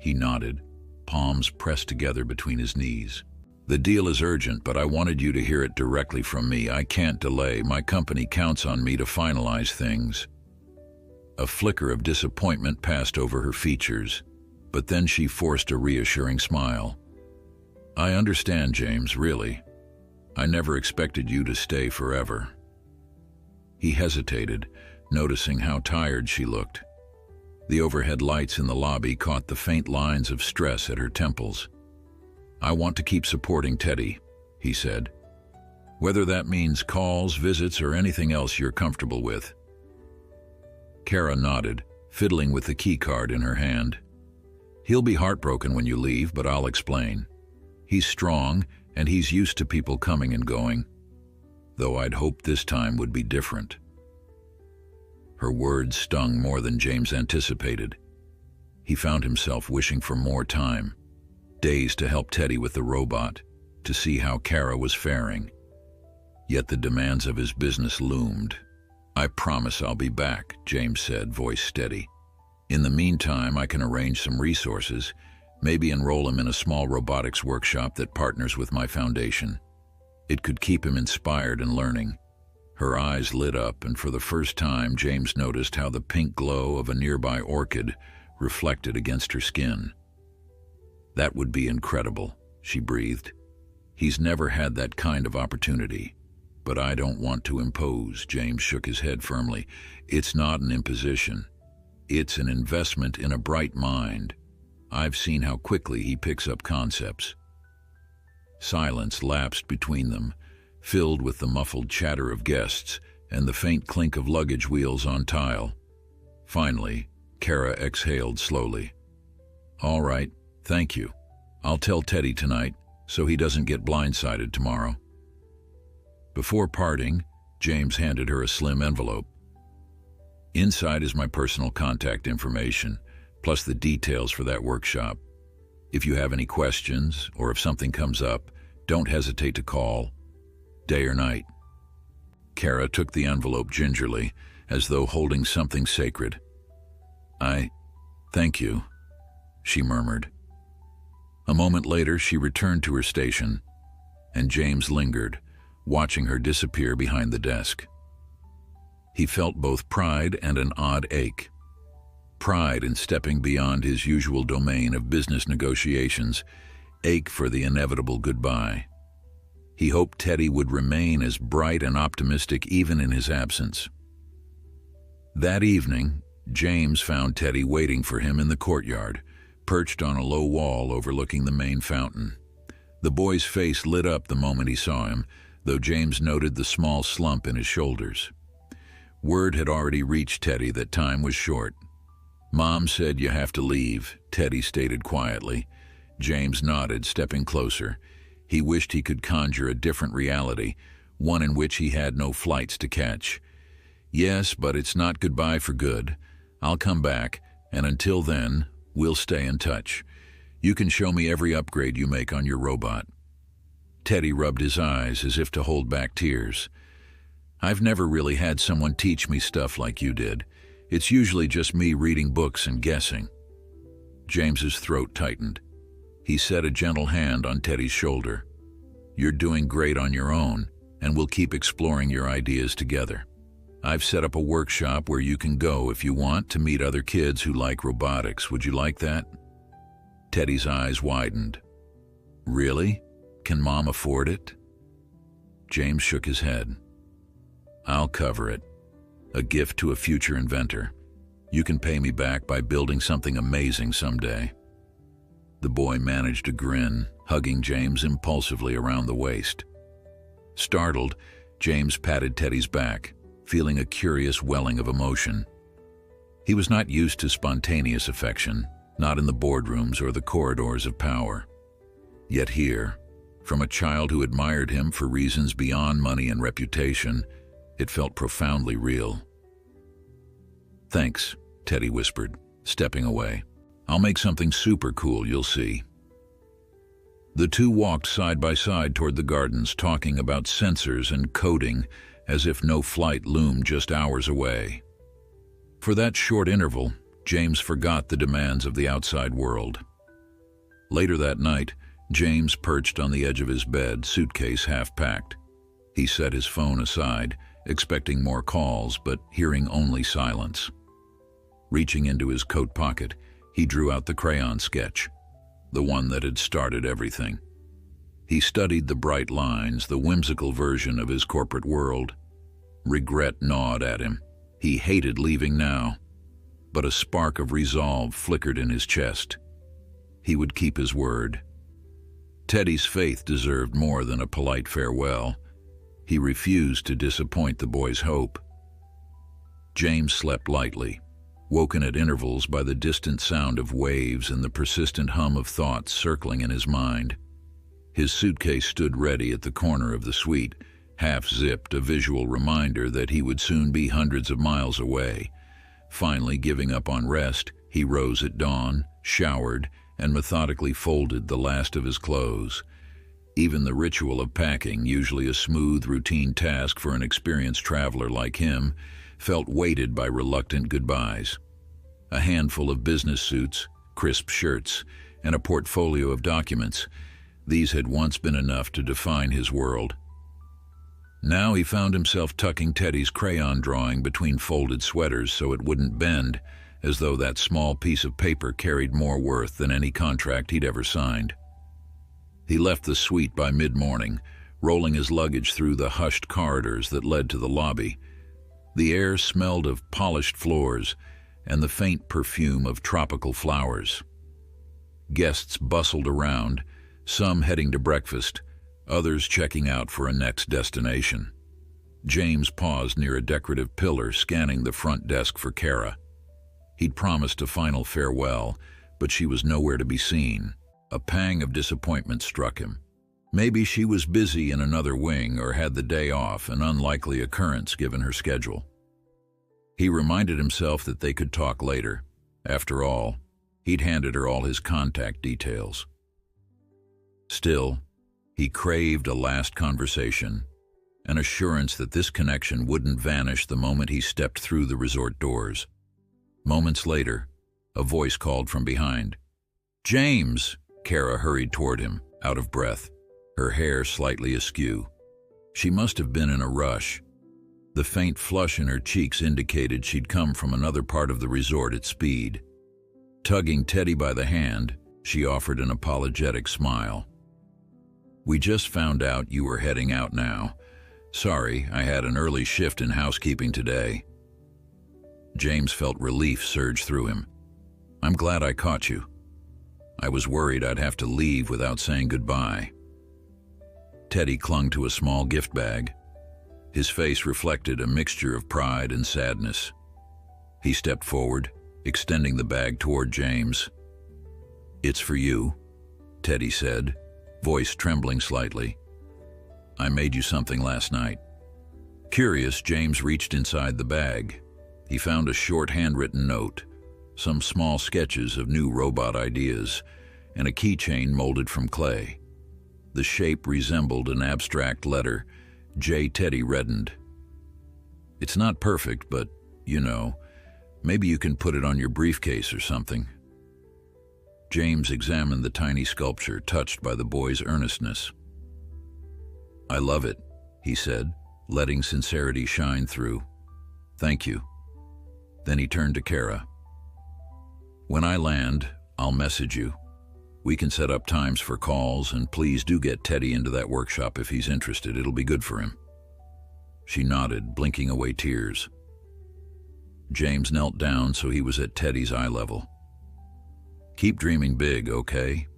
He nodded, palms pressed together between his knees. "The deal is urgent, but I wanted you to hear it directly from me. I can't delay. My company counts on me to finalize things." A flicker of disappointment passed over her features, but then she forced a reassuring smile. "I understand, James, really. I never expected you to stay forever." He hesitated, noticing how tired she looked. The overhead lights in the lobby caught the faint lines of stress at her temples. "I want to keep supporting Teddy," he said. "Whether that means calls, visits, or anything else you're comfortable with." Kara nodded, fiddling with the key card in her hand. "He'll be heartbroken when you leave, but I'll explain. He's strong, and he's used to people coming and going. Though I'd hoped this time would be different." Her words stung more than James anticipated. He found himself wishing for more time, days to help Teddy with the robot, to see how Kara was faring. Yet the demands of his business loomed. "I promise I'll be back," James said, voice steady. "In the meantime, I can arrange some resources, maybe enroll him in a small robotics workshop that partners with my foundation. It could keep him inspired and learning." Her eyes lit up, and for the first time, James noticed how the pink glow of a nearby orchid reflected against her skin. "That would be incredible," she breathed. "He's never had that kind of opportunity. But I don't want to impose." James shook his head firmly. "It's not an imposition. It's an investment in a bright mind. I've seen how quickly he picks up concepts." Silence lapsed between them, filled with the muffled chatter of guests and the faint clink of luggage wheels on tile. Finally, Kara exhaled slowly. "All right, thank you. I'll tell Teddy tonight, so he doesn't get blindsided tomorrow." Before parting, James handed her a slim envelope. "Inside is my personal contact information, plus the details for that workshop. If you have any questions, or if something comes up, don't hesitate to call, day or night." Kara took the envelope gingerly, as though holding something sacred. Thank you," she murmured. A moment later, she returned to her station, and James lingered, watching her disappear behind the desk. He felt both pride and an odd ache. Pride in stepping beyond his usual domain of business negotiations, ache for the inevitable goodbye. He hoped Teddy would remain as bright and optimistic even in his absence. That evening, James found Teddy waiting for him in the courtyard, perched on a low wall overlooking the main fountain. The boy's face lit up the moment he saw him, though James noted the small slump in his shoulders. Word had already reached Teddy that time was short. "Mom said you have to leave," Teddy stated quietly. James nodded, stepping closer. He wished he could conjure a different reality, one in which he had no flights to catch. "Yes, but it's not goodbye for good. I'll come back, and until then, we'll stay in touch. You can show me every upgrade you make on your robot." Teddy rubbed his eyes as if to hold back tears. "I've never really had someone teach me stuff like you did. It's usually just me reading books and guessing." James's throat tightened. He set a gentle hand on Teddy's shoulder. "You're doing great on your own, and we'll keep exploring your ideas together. I've set up a workshop where you can go if you want to meet other kids who like robotics. Would you like that?" Teddy's eyes widened. "Really? Can Mom afford it?" James shook his head. "I'll cover it. A gift to a future inventor. You can pay me back by building something amazing someday." The boy managed a grin, hugging James impulsively around the waist. Startled, James patted Teddy's back, feeling a curious welling of emotion. He was not used to spontaneous affection, not in the boardrooms or the corridors of power. Yet here, from a child who admired him for reasons beyond money and reputation, it felt profoundly real. "Thanks," Teddy whispered, stepping away. "I'll make something super cool, you'll see." The two walked side by side toward the gardens, talking about sensors and coding as if no flight loomed just hours away. For that short interval, James forgot the demands of the outside world. Later that night, James perched on the edge of his bed, suitcase half-packed. He set his phone aside, expecting more calls, but hearing only silence. Reaching into his coat pocket, he drew out the crayon sketch, the one that had started everything. He studied the bright lines, the whimsical version of his corporate world. Regret gnawed at him. He hated leaving now, but a spark of resolve flickered in his chest. He would keep his word. Teddy's faith deserved more than a polite farewell. He refused to disappoint the boy's hope. James slept lightly, woken at intervals by the distant sound of waves and the persistent hum of thoughts circling in his mind. His suitcase stood ready at the corner of the suite, half-zipped, a visual reminder that he would soon be hundreds of miles away. Finally giving up on rest, he rose at dawn, showered, and methodically folded the last of his clothes. Even the ritual of packing, usually a smooth, routine task for an experienced traveler like him, felt weighted by reluctant goodbyes. A handful of business suits, crisp shirts, and a portfolio of documents, these had once been enough to define his world. Now he found himself tucking Teddy's crayon drawing between folded sweaters so it wouldn't bend, as though that small piece of paper carried more worth than any contract he'd ever signed. He left the suite by mid-morning, rolling his luggage through the hushed corridors that led to the lobby. The air smelled of polished floors and the faint perfume of tropical flowers. Guests bustled around, some heading to breakfast, others checking out for a next destination. James paused near a decorative pillar, scanning the front desk for Kara. He'd promised a final farewell, but she was nowhere to be seen. A pang of disappointment struck him. Maybe she was busy in another wing or had the day off, an unlikely occurrence given her schedule. He reminded himself that they could talk later. After all, he'd handed her all his contact details. Still, he craved a last conversation, an assurance that this connection wouldn't vanish the moment he stepped through the resort doors. Moments later, a voice called from behind. "James!" Kara hurried toward him, out of breath, her hair slightly askew. She must have been in a rush. The faint flush in her cheeks indicated she'd come from another part of the resort at speed. Tugging Teddy by the hand, she offered an apologetic smile. "We just found out you were heading out now. Sorry, I had an early shift in housekeeping today." James felt relief surge through him. "I'm glad I caught you. I was worried I'd have to leave without saying goodbye." Teddy clung to a small gift bag. His face reflected a mixture of pride and sadness. He stepped forward, extending the bag toward James. "It's for you," Teddy said, voice trembling slightly. "I made you something last night." Curious, James reached inside the bag. He found a short handwritten note, some small sketches of new robot ideas, and a keychain molded from clay. The shape resembled an abstract letter. J. Teddy reddened. "It's not perfect, but, maybe you can put it on your briefcase or something." James examined the tiny sculpture, touched by the boy's earnestness. "I love it," he said, letting sincerity shine through. "Thank you." Then he turned to Kara. "When I land, I'll message you. We can set up times for calls, and please do get Teddy into that workshop if he's interested. It'll be good for him." She nodded, blinking away tears. James knelt down so he was at Teddy's eye level. Keep dreaming big, okay?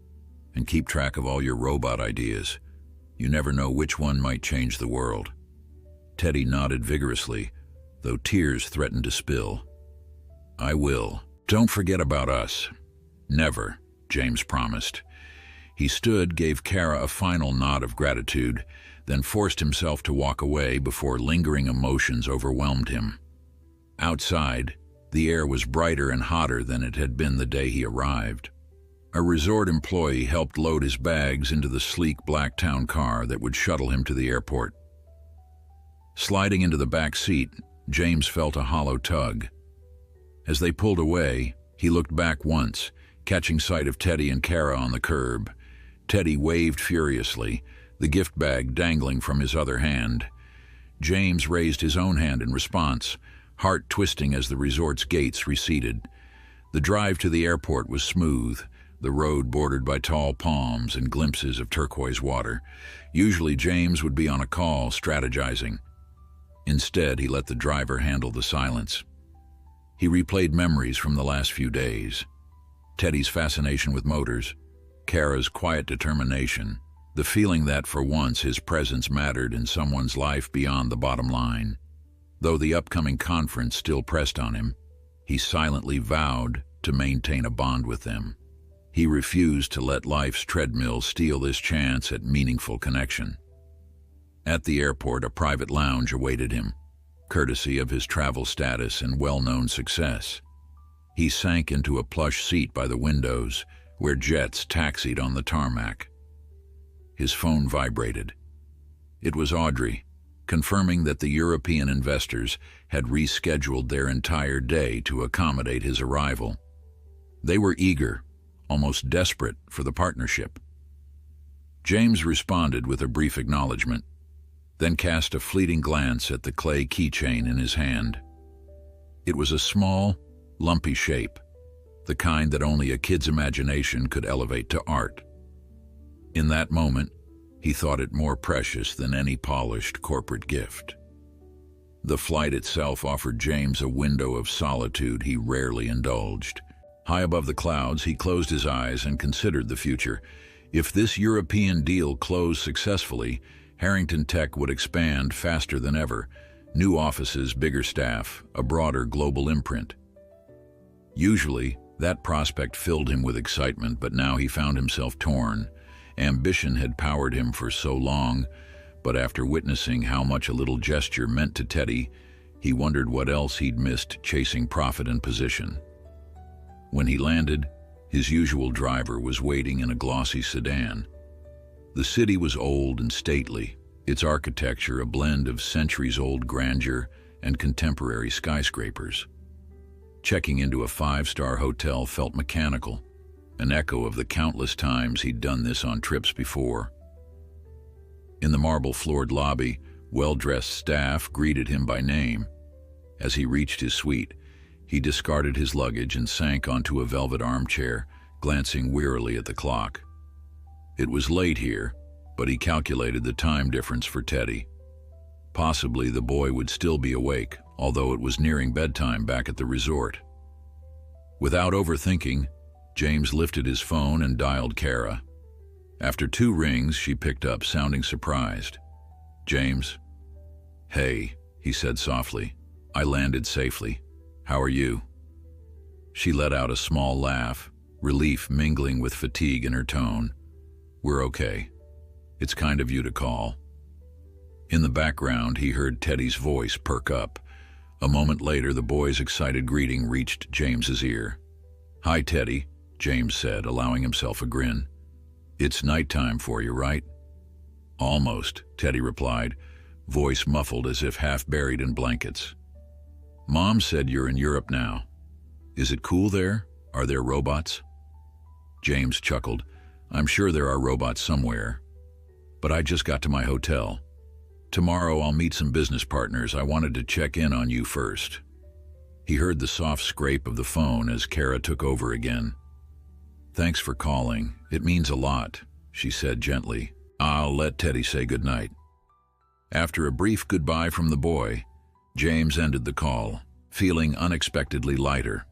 And keep track of all your robot ideas. You never know which one might change the world." Teddy nodded vigorously, though tears threatened to spill. "I will. Don't forget about us." "Never," James promised. He stood, gave Kara a final nod of gratitude, then forced himself to walk away before lingering emotions overwhelmed him. Outside, the air was brighter and hotter than it had been the day he arrived. A resort employee helped load his bags into the sleek black town car that would shuttle him to the airport. Sliding into the back seat, James felt a hollow tug. As they pulled away, he looked back once, catching sight of Teddy and Kara on the curb. Teddy waved furiously, the gift bag dangling from his other hand. James raised his own hand in response, heart twisting as the resort's gates receded. The drive to the airport was smooth, the road bordered by tall palms and glimpses of turquoise water. Usually James would be on a call, strategizing. Instead, he let the driver handle the silence. He replayed memories from the last few days. Teddy's fascination with motors, Kara's quiet determination, the feeling that for once his presence mattered in someone's life beyond the bottom line. Though the upcoming conference still pressed on him, he silently vowed to maintain a bond with them. He refused to let life's treadmill steal this chance at meaningful connection. At the airport, a private lounge awaited him, courtesy of his travel status and well-known success. He sank into a plush seat by the windows, where jets taxied on the tarmac. His phone vibrated. It was Audrey, confirming that the European investors had rescheduled their entire day to accommodate his arrival. They were eager, almost desperate, for the partnership. James responded with a brief acknowledgement, then cast a fleeting glance at the clay keychain in his hand. It was a small, lumpy shape, the kind that only a kid's imagination could elevate to art. In that moment, he thought it more precious than any polished corporate gift. The flight itself offered James a window of solitude he rarely indulged. High above the clouds, he closed his eyes and considered the future. If this European deal closed successfully, Harrington Tech would expand faster than ever. New offices, bigger staff, a broader global imprint. Usually, that prospect filled him with excitement, but now he found himself torn. Ambition had powered him for so long, but after witnessing how much a little gesture meant to Teddy, he wondered what else he'd missed chasing profit and position. When he landed, his usual driver was waiting in a glossy sedan. The city was old and stately, its architecture a blend of centuries-old grandeur and contemporary skyscrapers. Checking into a five-star hotel felt mechanical, an echo of the countless times he'd done this on trips before. In the marble-floored lobby, well-dressed staff greeted him by name. As he reached his suite, he discarded his luggage and sank onto a velvet armchair, glancing wearily at the clock. It was late here, but he calculated the time difference for Teddy. Possibly the boy would still be awake, although it was nearing bedtime back at the resort. Without overthinking, James lifted his phone and dialed Kara. After 2 rings, she picked up, sounding surprised. "James?" "Hey," he said softly. "I landed safely. How are you?" She let out a small laugh, relief mingling with fatigue in her tone. "We're okay. It's kind of you to call." In the background, he heard Teddy's voice perk up. A moment later, the boy's excited greeting reached James's ear. "Hi, Teddy," James said, allowing himself a grin. "It's nighttime for you, right?" "Almost," Teddy replied, voice muffled as if half buried in blankets. "Mom said you're in Europe now. Is it cool there? Are there robots?" James chuckled. "I'm sure there are robots somewhere. But I just got to my hotel. Tomorrow I'll meet some business partners. I wanted to check in on you first." He heard the soft scrape of the phone as Kara took over again. "Thanks for calling. It means a lot," she said gently. "I'll let Teddy say goodnight." After a brief goodbye from the boy, James ended the call, feeling unexpectedly lighter.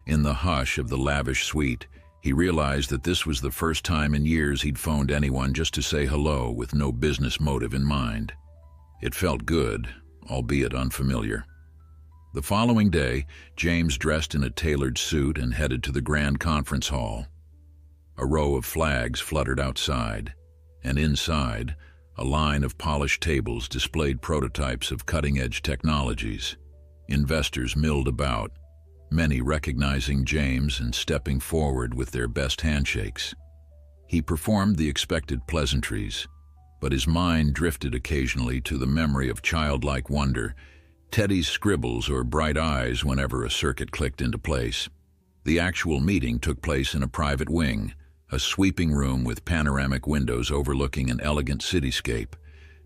In the hush of the lavish suite, he realized that this was the first time in years he'd phoned anyone just to say hello with no business motive in mind. It felt good, albeit unfamiliar. The following day, James dressed in a tailored suit and headed to the grand conference hall. A row of flags fluttered outside, and inside, a line of polished tables displayed prototypes of cutting-edge technologies. Investors milled about, many recognizing James and stepping forward with their best handshakes. He performed the expected pleasantries, but his mind drifted occasionally to the memory of childlike wonder, Teddy's scribbles or bright eyes whenever a circuit clicked into place. The actual meeting took place in a private wing, a sweeping room with panoramic windows overlooking an elegant cityscape.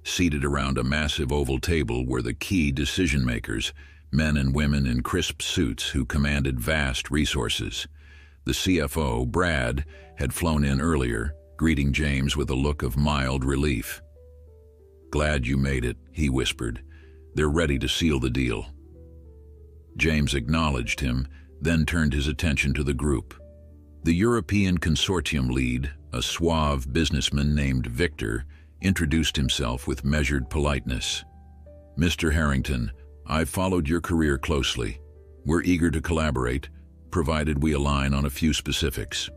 Seated around a massive oval table were the key decision-makers, men and women in crisp suits who commanded vast resources. The CFO, Brad, had flown in earlier, greeting James with a look of mild relief. "Glad you made it," he whispered. "They're ready to seal the deal." James acknowledged him, then turned his attention to the group. The European consortium lead, a suave businessman named Victor, introduced himself with measured politeness. "Mr. Harrington, I've followed your career closely. We're eager to collaborate, provided we align on a few specifics."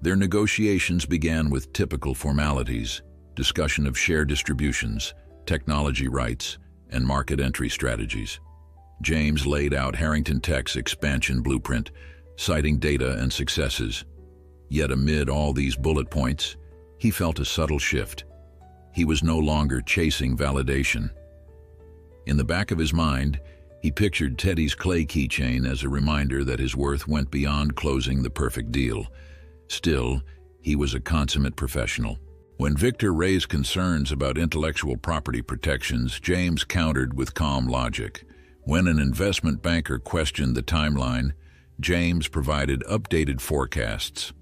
Their negotiations began with typical formalities, discussion of share distributions, technology rights, and market entry strategies. James laid out Harrington Tech's expansion blueprint, citing data and successes. Yet amid all these bullet points, he felt a subtle shift. He was no longer chasing validation. In the back of his mind, he pictured Teddy's clay keychain as a reminder that his worth went beyond closing the perfect deal. Still, he was a consummate professional. When Victor raised concerns about intellectual property protections, James countered with calm logic. When an investment banker questioned the timeline, James provided updated forecasts.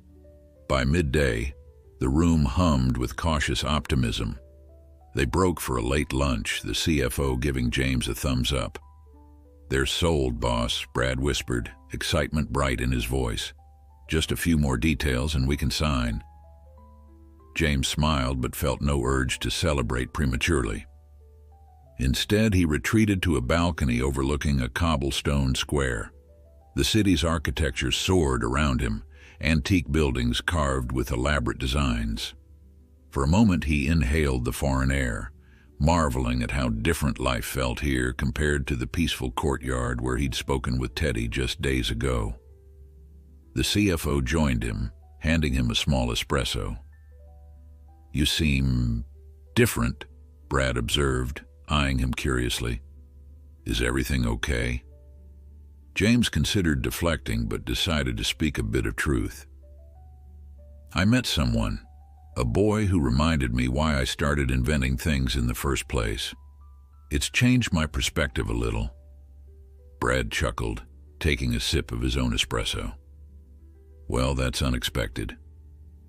By midday, the room hummed with cautious optimism. They broke for a late lunch, the CFO giving James a thumbs up. "They're sold, boss," Brad whispered, excitement bright in his voice. "Just a few more details and we can sign." James smiled but felt no urge to celebrate prematurely. Instead, he retreated to a balcony overlooking a cobblestone square. The city's architecture soared around him, antique buildings carved with elaborate designs. For a moment he inhaled the foreign air, marveling at how different life felt here compared to the peaceful courtyard where he'd spoken with Teddy just days ago. The CFO joined him, handing him a small espresso. "You seem different," Brad observed, eyeing him curiously. "Is everything okay?" James considered deflecting but decided to speak a bit of truth. "I met someone, a boy who reminded me why I started inventing things in the first place. It's changed my perspective a little." Brad chuckled, taking a sip of his own espresso. "Well, that's unexpected.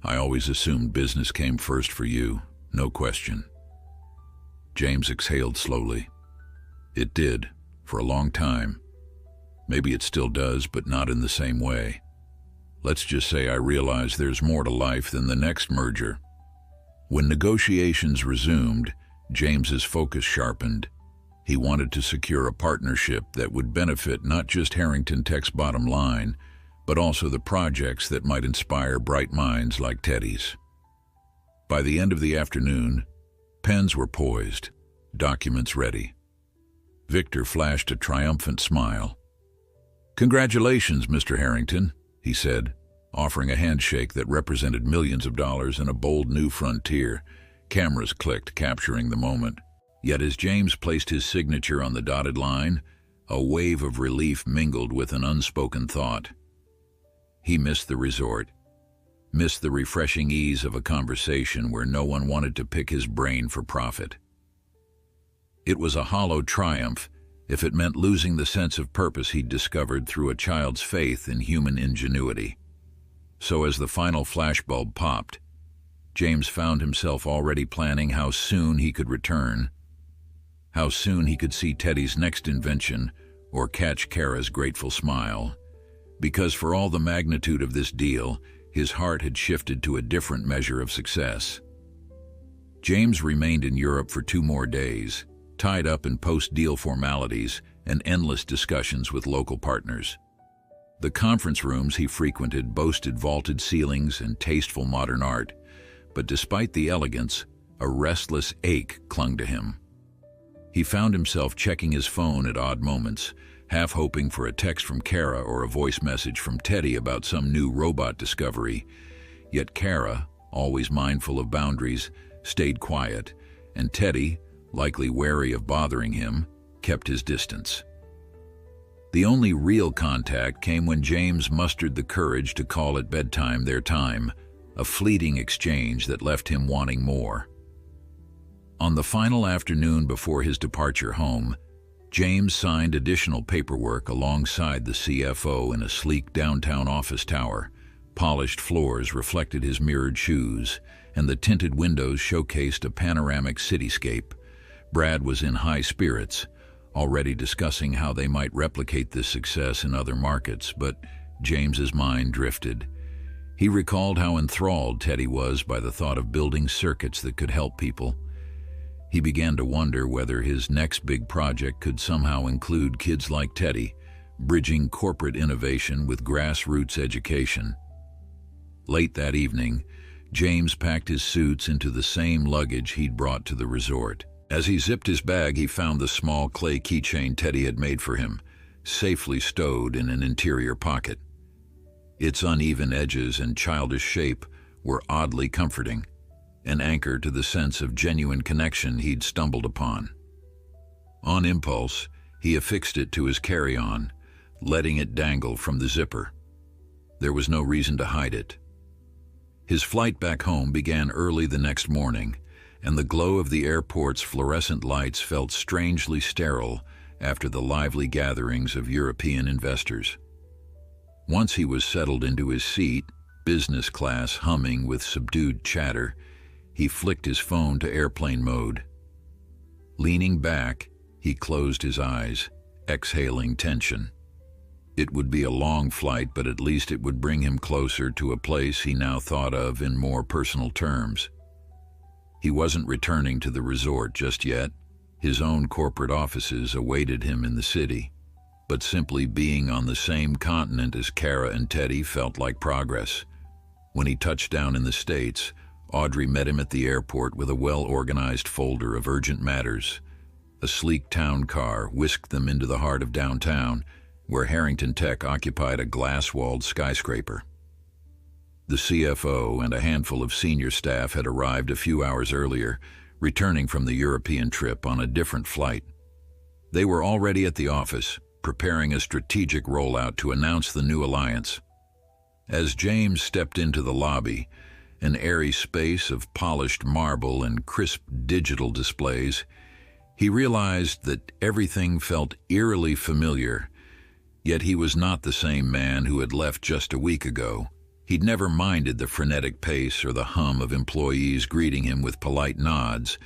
I always assumed business came first for you, no question." James exhaled slowly. "It did, for a long time. Maybe it still does, but not in the same way. Let's just say I realize there's more to life than the next merger." When negotiations resumed, James's focus sharpened. He wanted to secure a partnership that would benefit not just Harrington Tech's bottom line, but also the projects that might inspire bright minds like Teddy's. By the end of the afternoon, pens were poised, documents ready. Victor flashed a triumphant smile. "Congratulations, Mr. Harrington," he said, offering a handshake that represented millions of dollars and a bold new frontier. Cameras clicked, capturing the moment. Yet as James placed his signature on the dotted line, a wave of relief mingled with an unspoken thought. He missed the resort, missed the refreshing ease of a conversation where no one wanted to pick his brain for profit. It was a hollow triumph, if it meant losing the sense of purpose he'd discovered through a child's faith in human ingenuity. So as the final flashbulb popped, James found himself already planning how soon he could return, how soon he could see Teddy's next invention or catch Kara's grateful smile. because for all the magnitude of this deal, his heart had shifted to a different measure of success. James remained in Europe for 2 more days, tied up in post-deal formalities and endless discussions with local partners. The conference rooms he frequented boasted vaulted ceilings and tasteful modern art, but despite the elegance, a restless ache clung to him. He found himself checking his phone at odd moments, half hoping for a text from Kara or a voice message from Teddy about some new robot discovery. Yet Kara, always mindful of boundaries, stayed quiet, and Teddy, likely wary of bothering him, kept his distance. The only real contact came when James mustered the courage to call at bedtime their time, a fleeting exchange that left him wanting more. On the final afternoon before his departure home, James signed additional paperwork alongside the CFO in a sleek downtown office tower. Polished floors reflected his mirrored shoes, and the tinted windows showcased a panoramic cityscape. Brad was in high spirits, already discussing how they might replicate this success in other markets, but James's mind drifted. He recalled how enthralled Teddy was by the thought of building circuits that could help people. He began to wonder whether his next big project could somehow include kids like Teddy, bridging corporate innovation with grassroots education. Late that evening, James packed his suits into the same luggage he'd brought to the resort. As he zipped his bag, he found the small clay keychain Teddy had made for him, safely stowed in an interior pocket. Its uneven edges and childish shape were oddly comforting, an anchor to the sense of genuine connection he'd stumbled upon. On impulse, he affixed it to his carry-on, letting it dangle from the zipper. There was no reason to hide it. His flight back home began early the next morning, and the glow of the airport's fluorescent lights felt strangely sterile after the lively gatherings of European investors. Once he was settled into his seat, business class humming with subdued chatter, he flicked his phone to airplane mode. Leaning back, he closed his eyes, exhaling tension. It would be a long flight, but at least it would bring him closer to a place he now thought of in more personal terms. He wasn't returning to the resort just yet. His own corporate offices awaited him in the city. But simply being on the same continent as Kara and Teddy felt like progress. When he touched down in the States, Audrey met him at the airport with a well-organized folder of urgent matters. A sleek town car whisked them into the heart of downtown, where Harrington Tech occupied a glass-walled skyscraper. The CFO and a handful of senior staff had arrived a few hours earlier, returning from the European trip on a different flight. They were already at the office, preparing a strategic rollout to announce the new alliance. As James stepped into the lobby, an airy space of polished marble and crisp digital displays, he realized that everything felt eerily familiar, yet he was not the same man who had left just a week ago. He'd never minded the frenetic pace or the hum of employees greeting him with polite nods,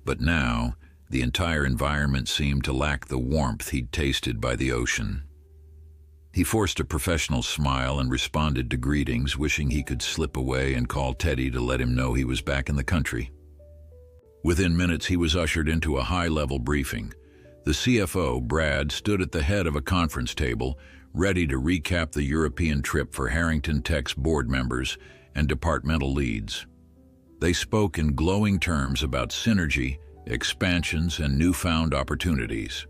but now the entire environment seemed to lack the warmth he'd tasted by the ocean. He forced a professional smile and responded to greetings, wishing he could slip away and call Teddy to let him know he was back in the country. Within minutes, he was ushered into a high-level briefing. The CFO, Brad, stood at the head of a conference table, ready to recap the European trip for Harrington Tech's board members and departmental leads. They spoke in glowing terms about synergy, expansions, and newfound opportunities.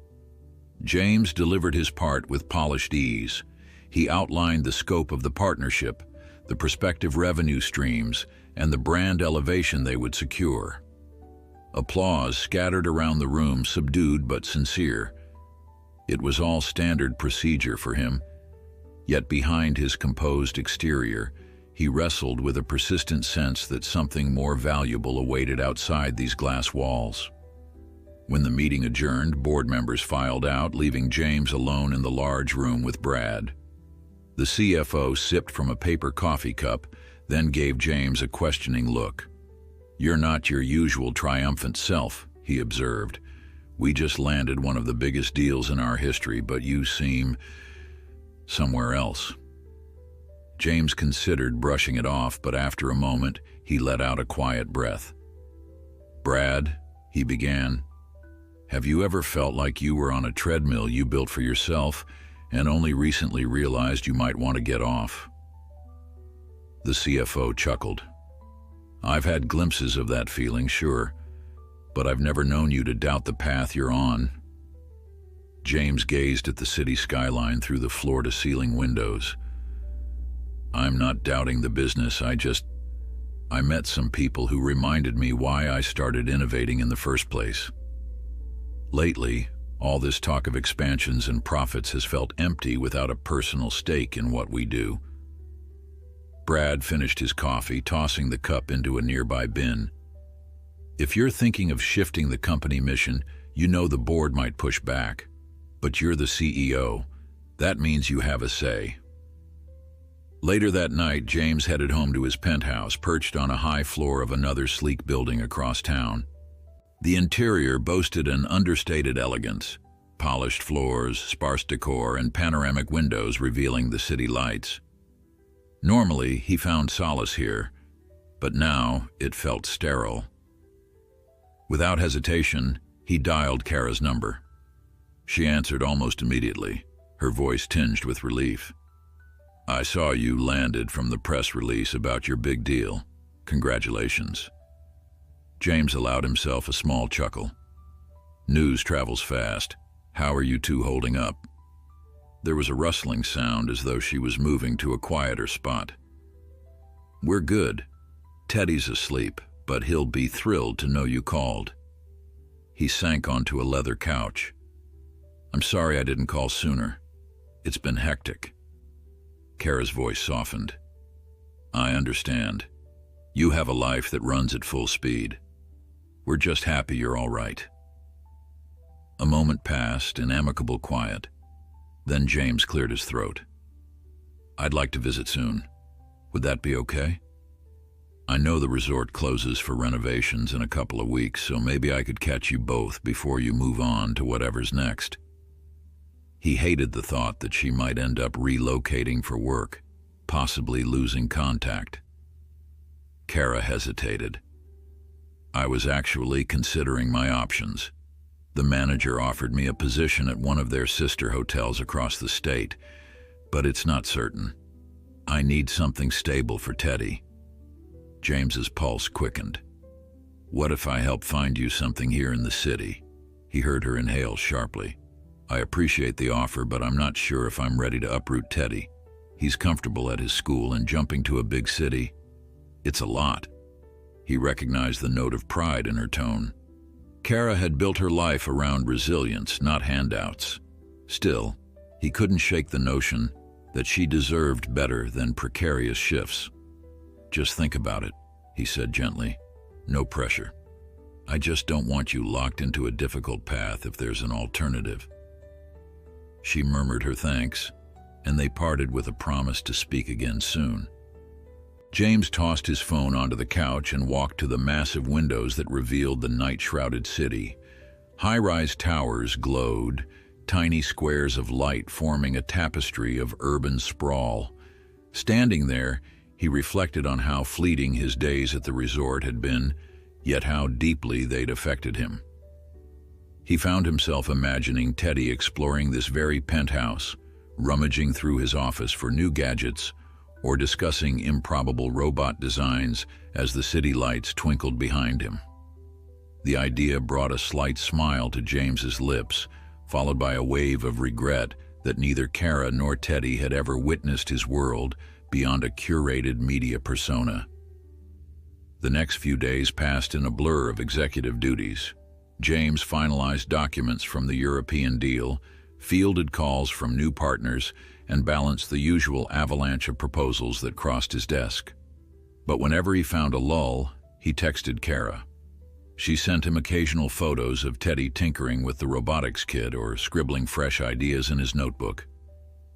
James delivered his part with polished ease. He outlined the scope of the partnership, the prospective revenue streams, and the brand elevation they would secure. Applause scattered around the room, subdued but sincere. It was all standard procedure for him, yet behind his composed exterior, he wrestled with a persistent sense that something more valuable awaited outside these glass walls. When the meeting adjourned, board members filed out, leaving James alone in the large room with Brad. The CFO sipped from a paper coffee cup, then gave James a questioning look. "You're not your usual triumphant self," he observed. "We just landed one of the biggest deals in our history, but you seem somewhere else." James considered brushing it off, but after a moment, he let out a quiet breath. "Brad," he began, "have you ever felt like you were on a treadmill you built for yourself and only recently realized you might want to get off?" The CFO chuckled. "I've had glimpses of that feeling, sure, but I've never known you to doubt the path you're on." James gazed at the city skyline through the floor-to-ceiling windows. "I'm not doubting the business, I met some people who reminded me why I started innovating in the first place. Lately, all this talk of expansions and profits has felt empty without a personal stake in what we do." Brad finished his coffee, tossing the cup into a nearby bin. "If you're thinking of shifting the company mission, you know the board might push back. But you're the CEO. That means you have a say." Later that night, James headed home to his penthouse, perched on a high floor of another sleek building across town. The interior boasted an understated elegance: polished floors, sparse decor, and panoramic windows revealing the city lights. Normally, he found solace here, but now it felt sterile. Without hesitation, he dialed Kara's number. She answered almost immediately, her voice tinged with relief. "I saw you landed from the press release about your big deal. Congratulations." James allowed himself a small chuckle. "News travels fast. How are you two holding up?" There was a rustling sound as though she was moving to a quieter spot. "We're good. Teddy's asleep, but he'll be thrilled to know you called." He sank onto a leather couch. "I'm sorry I didn't call sooner. It's been hectic." Kara's voice softened. "I understand. You have a life that runs at full speed. We're just happy you're all right." A moment passed in amicable quiet. Then James cleared his throat. "I'd like to visit soon. Would that be okay? I know the resort closes for renovations in a couple of weeks, so maybe I could catch you both before you move on to whatever's next." He hated the thought that she might end up relocating for work, possibly losing contact. Kara hesitated. "I was actually considering my options. The manager offered me a position at one of their sister hotels across the state, but it's not certain. I need something stable for Teddy." James's pulse quickened. "What if I help find you something here in the city?" He heard her inhale sharply. "I appreciate the offer, but I'm not sure if I'm ready to uproot Teddy. He's comfortable at his school, and jumping to a big city, it's a lot." He recognized the note of pride in her tone. Kara had built her life around resilience, not handouts. Still, he couldn't shake the notion that she deserved better than precarious shifts. "Just think about it," he said gently. "No pressure. I just don't want you locked into a difficult path if there's an alternative." She murmured her thanks, and they parted with a promise to speak again soon. James tossed his phone onto the couch and walked to the massive windows that revealed the night-shrouded city. High-rise towers glowed, tiny squares of light forming a tapestry of urban sprawl. Standing there, he reflected on how fleeting his days at the resort had been, yet how deeply they'd affected him. He found himself imagining Teddy exploring this very penthouse, rummaging through his office for new gadgets, or discussing improbable robot designs as the city lights twinkled behind him. The idea brought a slight smile to James's lips, followed by a wave of regret that neither Kara nor Teddy had ever witnessed his world beyond a curated media persona. The next few days passed in a blur of executive duties. James finalized documents from the European deal, fielded calls from new partners, and balanced the usual avalanche of proposals that crossed his desk. But whenever he found a lull, he texted Kara. She sent him occasional photos of Teddy tinkering with the robotics kit or scribbling fresh ideas in his notebook.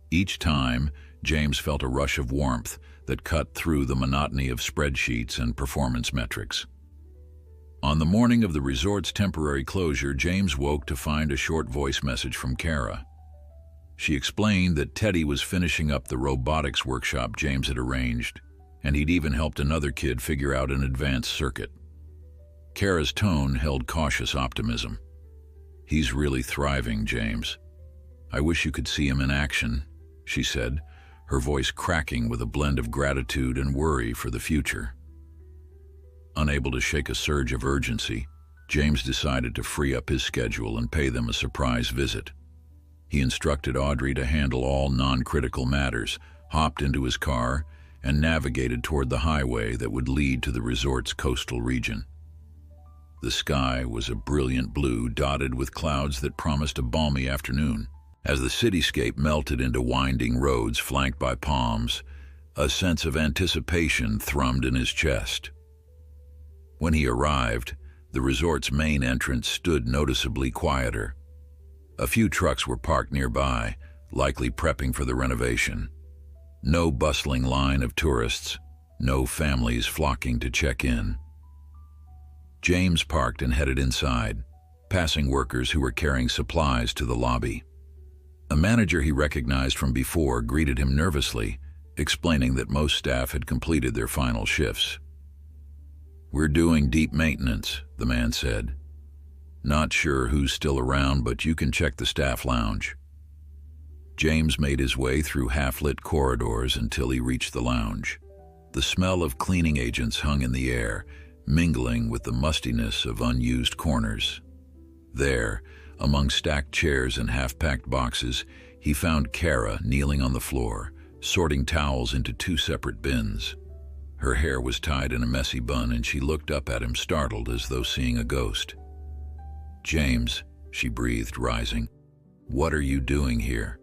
Each time, James felt a rush of warmth that cut through the monotony of spreadsheets and performance metrics. On the morning of the resort's temporary closure, James woke to find a short voice message from Kara. She explained that Teddy was finishing up the robotics workshop James had arranged, and he'd even helped another kid figure out an advanced circuit. Kara's tone held cautious optimism. "He's really thriving, James. I wish you could see him in action," she said, her voice cracking with a blend of gratitude and worry for the future. Unable to shake a surge of urgency, James decided to free up his schedule and pay them a surprise visit. He instructed Audrey to handle all non-critical matters, hopped into his car, and navigated toward the highway that would lead to the resort's coastal region. The sky was a brilliant blue dotted with clouds that promised a balmy afternoon. As the cityscape melted into winding roads flanked by palms, a sense of anticipation thrummed in his chest. When he arrived, the resort's main entrance stood noticeably quieter. A few trucks were parked nearby, likely prepping for the renovation. No bustling line of tourists, no families flocking to check in. James parked and headed inside, passing workers who were carrying supplies to the lobby. A manager he recognized from before greeted him nervously, explaining that most staff had completed their final shifts. "We're doing deep maintenance," the man said. "Not sure who's still around, but you can check the staff lounge." James made his way through half-lit corridors until he reached the lounge. The smell of cleaning agents hung in the air, mingling with the mustiness of unused corners. There, among stacked chairs and half-packed boxes, he found Kara kneeling on the floor, sorting towels into two separate bins. Her hair was tied in a messy bun, and she looked up at him startled as though seeing a ghost. "James," she breathed, rising, "what are you doing here?"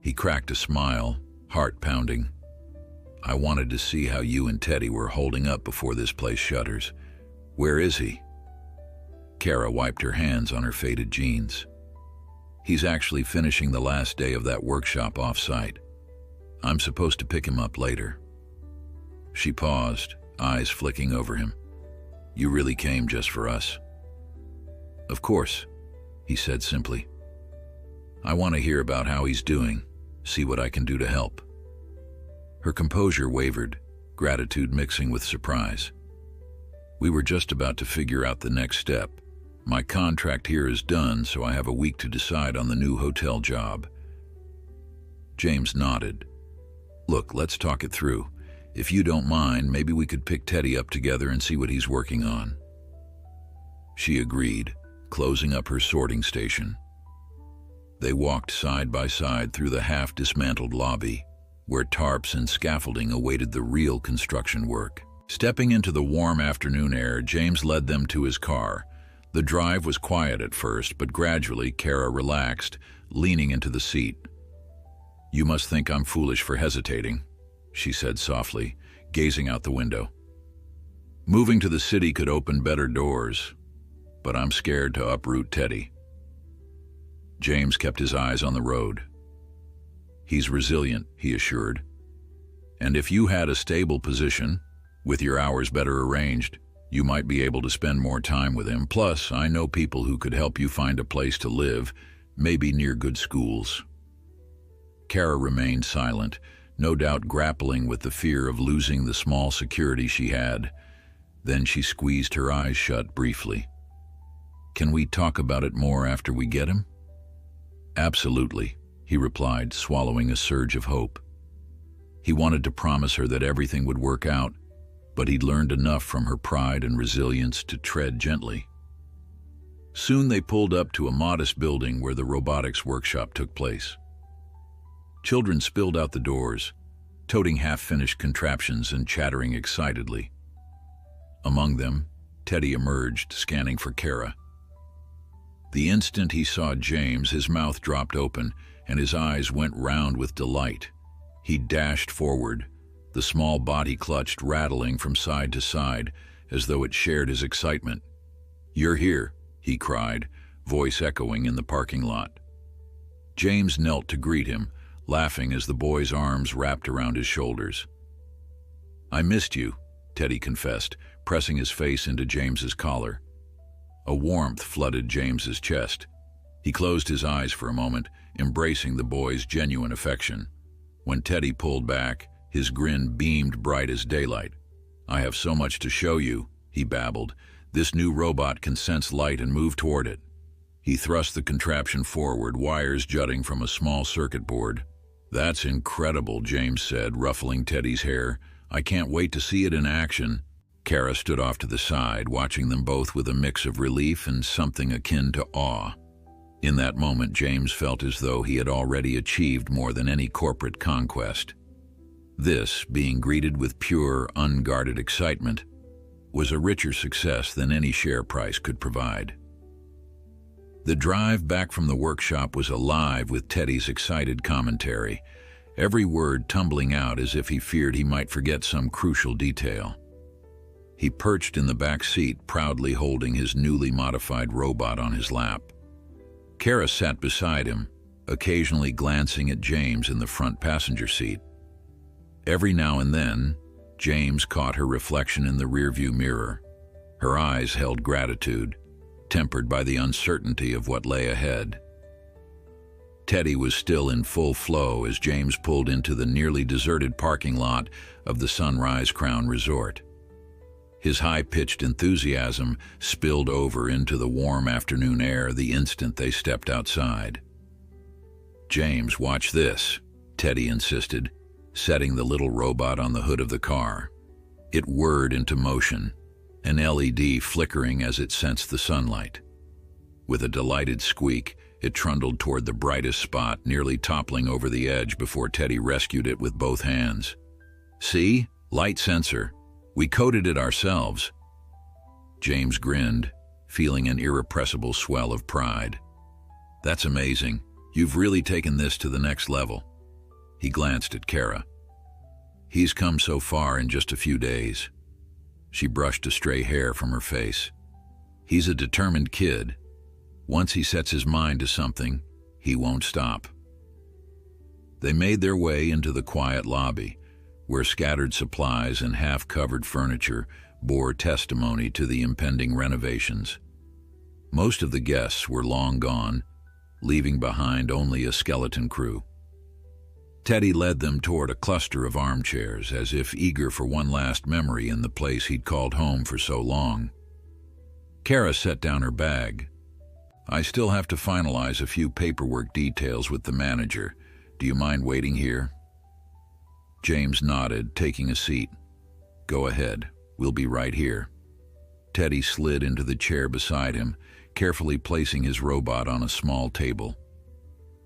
He cracked a smile, heart pounding. "I wanted to see how you and Teddy were holding up before this place shutters. Where is he?" Kara wiped her hands on her faded jeans. "He's actually finishing the last day of that workshop off-site. I'm supposed to pick him up later." She paused, eyes flicking over him. "You really came just for us?" "Of course," he said simply. "I want to hear about how he's doing, see what I can do to help." Her composure wavered, gratitude mixing with surprise. "We were just about to figure out the next step. My contract here is done, so I have a week to decide on the new hotel job." James nodded. "Look, let's talk it through. If you don't mind, maybe we could pick Teddy up together and see what he's working on." She agreed, closing up her sorting station. They walked side by side through the half-dismantled lobby, where tarps and scaffolding awaited the real construction work. Stepping into the warm afternoon air, James led them to his car. The drive was quiet at first, but gradually Kara relaxed, leaning into the seat. "You must think I'm foolish for hesitating," she said softly, gazing out the window. "Moving to the city could open better doors, but I'm scared to uproot Teddy." James kept his eyes on the road. "He's resilient," he assured. "And if you had a stable position, with your hours better arranged, you might be able to spend more time with him. Plus, I know people who could help you find a place to live, maybe near good schools." Kara remained silent, no doubt grappling with the fear of losing the small security she had. Then she squeezed her eyes shut briefly. "Can we talk about it more after we get him?" "Absolutely," he replied, swallowing a surge of hope. He wanted to promise her that everything would work out, but he'd learned enough from her pride and resilience to tread gently. Soon they pulled up to a modest building where the robotics workshop took place. Children spilled out the doors, toting half-finished contraptions and chattering excitedly. Among them, Teddy emerged, scanning for Kara. The instant he saw James, his mouth dropped open and his eyes went round with delight. He dashed forward, the small body clutched, rattling from side to side as though it shared his excitement. "You're here," he cried, voice echoing in the parking lot. James knelt to greet him, laughing as the boy's arms wrapped around his shoulders. "I missed you," Teddy confessed, pressing his face into James's collar. A warmth flooded James's chest. He closed his eyes for a moment, embracing the boy's genuine affection. When Teddy pulled back, his grin beamed bright as daylight. "I have so much to show you," he babbled. "This new robot can sense light and move toward it." He thrust the contraption forward, wires jutting from a small circuit board. "That's incredible," James said, ruffling Teddy's hair. "I can't wait to see it in action." Kara stood off to the side, watching them both with a mix of relief and something akin to awe. In that moment, James felt as though he had already achieved more than any corporate conquest. This, being greeted with pure, unguarded excitement, was a richer success than any share price could provide. The drive back from the workshop was alive with Teddy's excited commentary, every word tumbling out as if he feared he might forget some crucial detail. He perched in the back seat, proudly holding his newly modified robot on his lap. Kara sat beside him, occasionally glancing at James in the front passenger seat. Every now and then, James caught her reflection in the rearview mirror. Her eyes held gratitude, tempered by the uncertainty of what lay ahead. Teddy was still in full flow as James pulled into the nearly deserted parking lot of the Sunrise Crown Resort. His high-pitched enthusiasm spilled over into the warm afternoon air the instant they stepped outside. "James, watch this," Teddy insisted, setting the little robot on the hood of the car. It whirred into motion, an LED flickering as it sensed the sunlight. With a delighted squeak, it trundled toward the brightest spot, nearly toppling over the edge before Teddy rescued it with both hands. "See? Light sensor. We coded it ourselves." James grinned, feeling an irrepressible swell of pride. "That's amazing. You've really taken this to the next level." He glanced at Kara. "He's come so far in just a few days." She brushed a stray hair from her face. "He's a determined kid. Once he sets his mind to something, he won't stop." They made their way into the quiet lobby, where scattered supplies and half-covered furniture bore testimony to the impending renovations. Most of the guests were long gone, leaving behind only a skeleton crew. Teddy led them toward a cluster of armchairs, as if eager for one last memory in the place he'd called home for so long. Kara set down her bag. "I still have to finalize a few paperwork details with the manager. Do you mind waiting here?" James nodded, taking a seat. "Go ahead. We'll be right here." Teddy slid into the chair beside him, carefully placing his robot on a small table.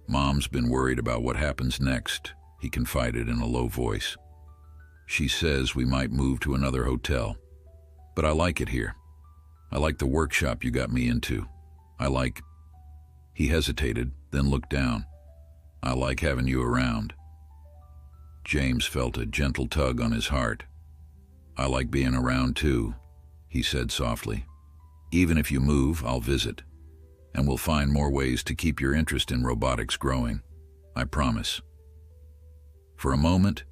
"Mom's been worried about what happens next," he confided in a low voice. "She says we might move to another hotel. But I like it here. I like the workshop you got me into. I like—" He hesitated, then looked down. "I like having you around." James felt a gentle tug on his heart. "I like being around too," he said softly. "Even if you move, I'll visit. And we'll find more ways to keep your interest in robotics growing. I promise." For a moment,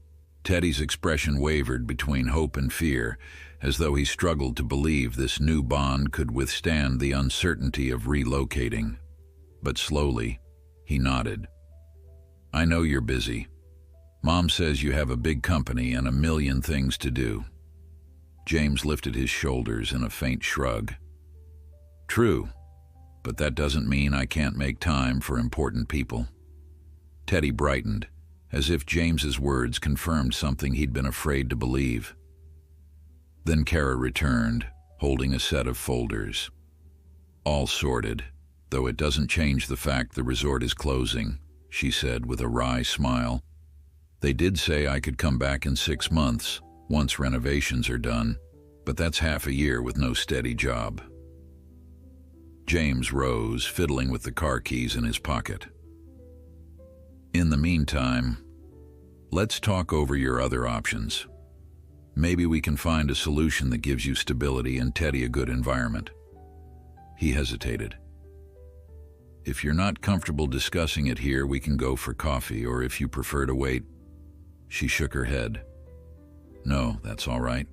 Teddy's expression wavered between hope and fear, as though he struggled to believe this new bond could withstand the uncertainty of relocating. But slowly, he nodded. "I know you're busy. Mom says you have a big company and a million things to do." James lifted his shoulders in a faint shrug. "True, but that doesn't mean I can't make time for important people." Teddy brightened, as if James's words confirmed something he'd been afraid to believe. Then Kara returned, holding a set of folders. "All sorted, though it doesn't change the fact the resort is closing," she said with a wry smile. "They did say I could come back in 6 months, once renovations are done, but that's half a year with no steady job." James rose, fiddling with the car keys in his pocket. "In the meantime, let's talk over your other options. Maybe we can find a solution that gives you stability and Teddy a good environment." He hesitated. "If you're not comfortable discussing it here, we can go for coffee, or if you prefer to wait." She shook her head. "No, that's all right.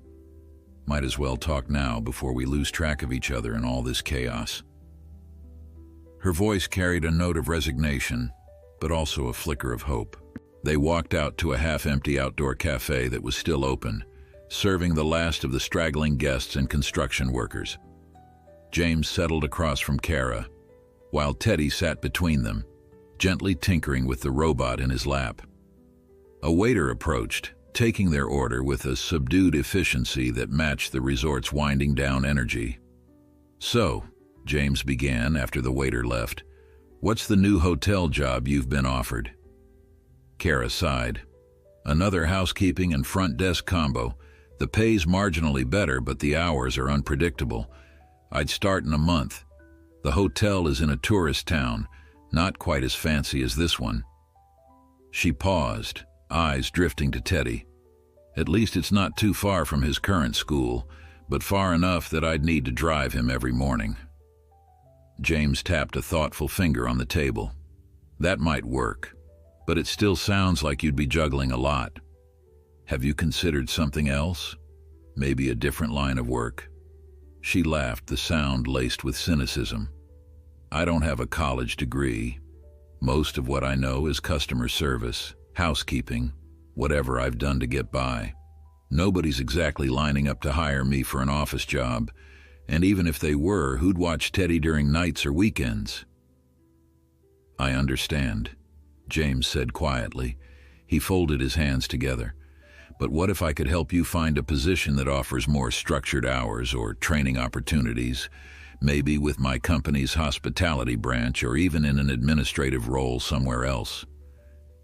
Might as well talk now before we lose track of each other in all this chaos." Her voice carried a note of resignation, but also a flicker of hope. They walked out to a half-empty outdoor cafe that was still open, serving the last of the straggling guests and construction workers. James settled across from Kara, while Teddy sat between them, gently tinkering with the robot in his lap. A waiter approached, taking their order with a subdued efficiency that matched the resort's winding-down energy. "So," James began after the waiter left, "what's the new hotel job you've been offered?" Kara sighed. "Another housekeeping and front desk combo. The pay's marginally better, but the hours are unpredictable. I'd start in a month. The hotel is in a tourist town, not quite as fancy as this one." She paused, eyes drifting to Teddy. "At least it's not too far from his current school, but far enough that I'd need to drive him every morning." James tapped a thoughtful finger on the table. "That might work, but it still sounds like you'd be juggling a lot. Have you considered something else? Maybe a different line of work?" She laughed, the sound laced with cynicism. "I don't have a college degree. Most of what I know is customer service, housekeeping, whatever I've done to get by. Nobody's exactly lining up to hire me for an office job, and even if they were, who'd watch Teddy during nights or weekends?" "I understand," James said quietly. He folded his hands together. "But what if I could help you find a position that offers more structured hours or training opportunities, maybe with my company's hospitality branch or even in an administrative role somewhere else?"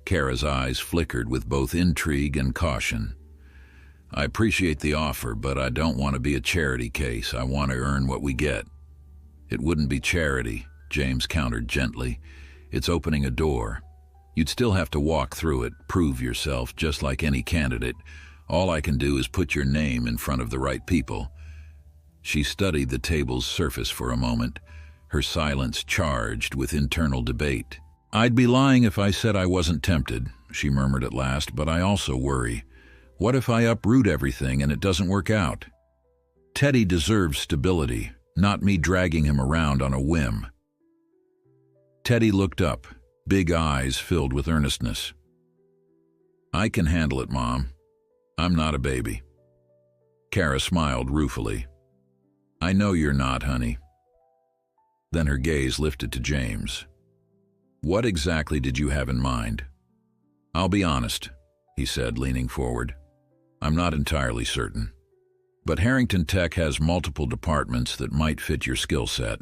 Kara's eyes flickered with both intrigue and caution. "I appreciate the offer, but I don't want to be a charity case. I want to earn what we get." "It wouldn't be charity," James countered gently. "It's opening a door. You'd still have to walk through it, prove yourself, just like any candidate. All I can do is put your name in front of the right people." She studied the table's surface for a moment, her silence charged with internal debate. "I'd be lying if I said I wasn't tempted," she murmured at last, "but I also worry. What if I uproot everything and it doesn't work out? Teddy deserves stability, not me dragging him around on a whim." Teddy looked up, big eyes filled with earnestness. "I can handle it, Mom. I'm not a baby." Kara smiled ruefully. "I know you're not, honey." Then her gaze lifted to James. "What exactly did you have in mind?" "I'll be honest," he said, leaning forward. "I'm not entirely certain. But Harrington Tech has multiple departments that might fit your skill set.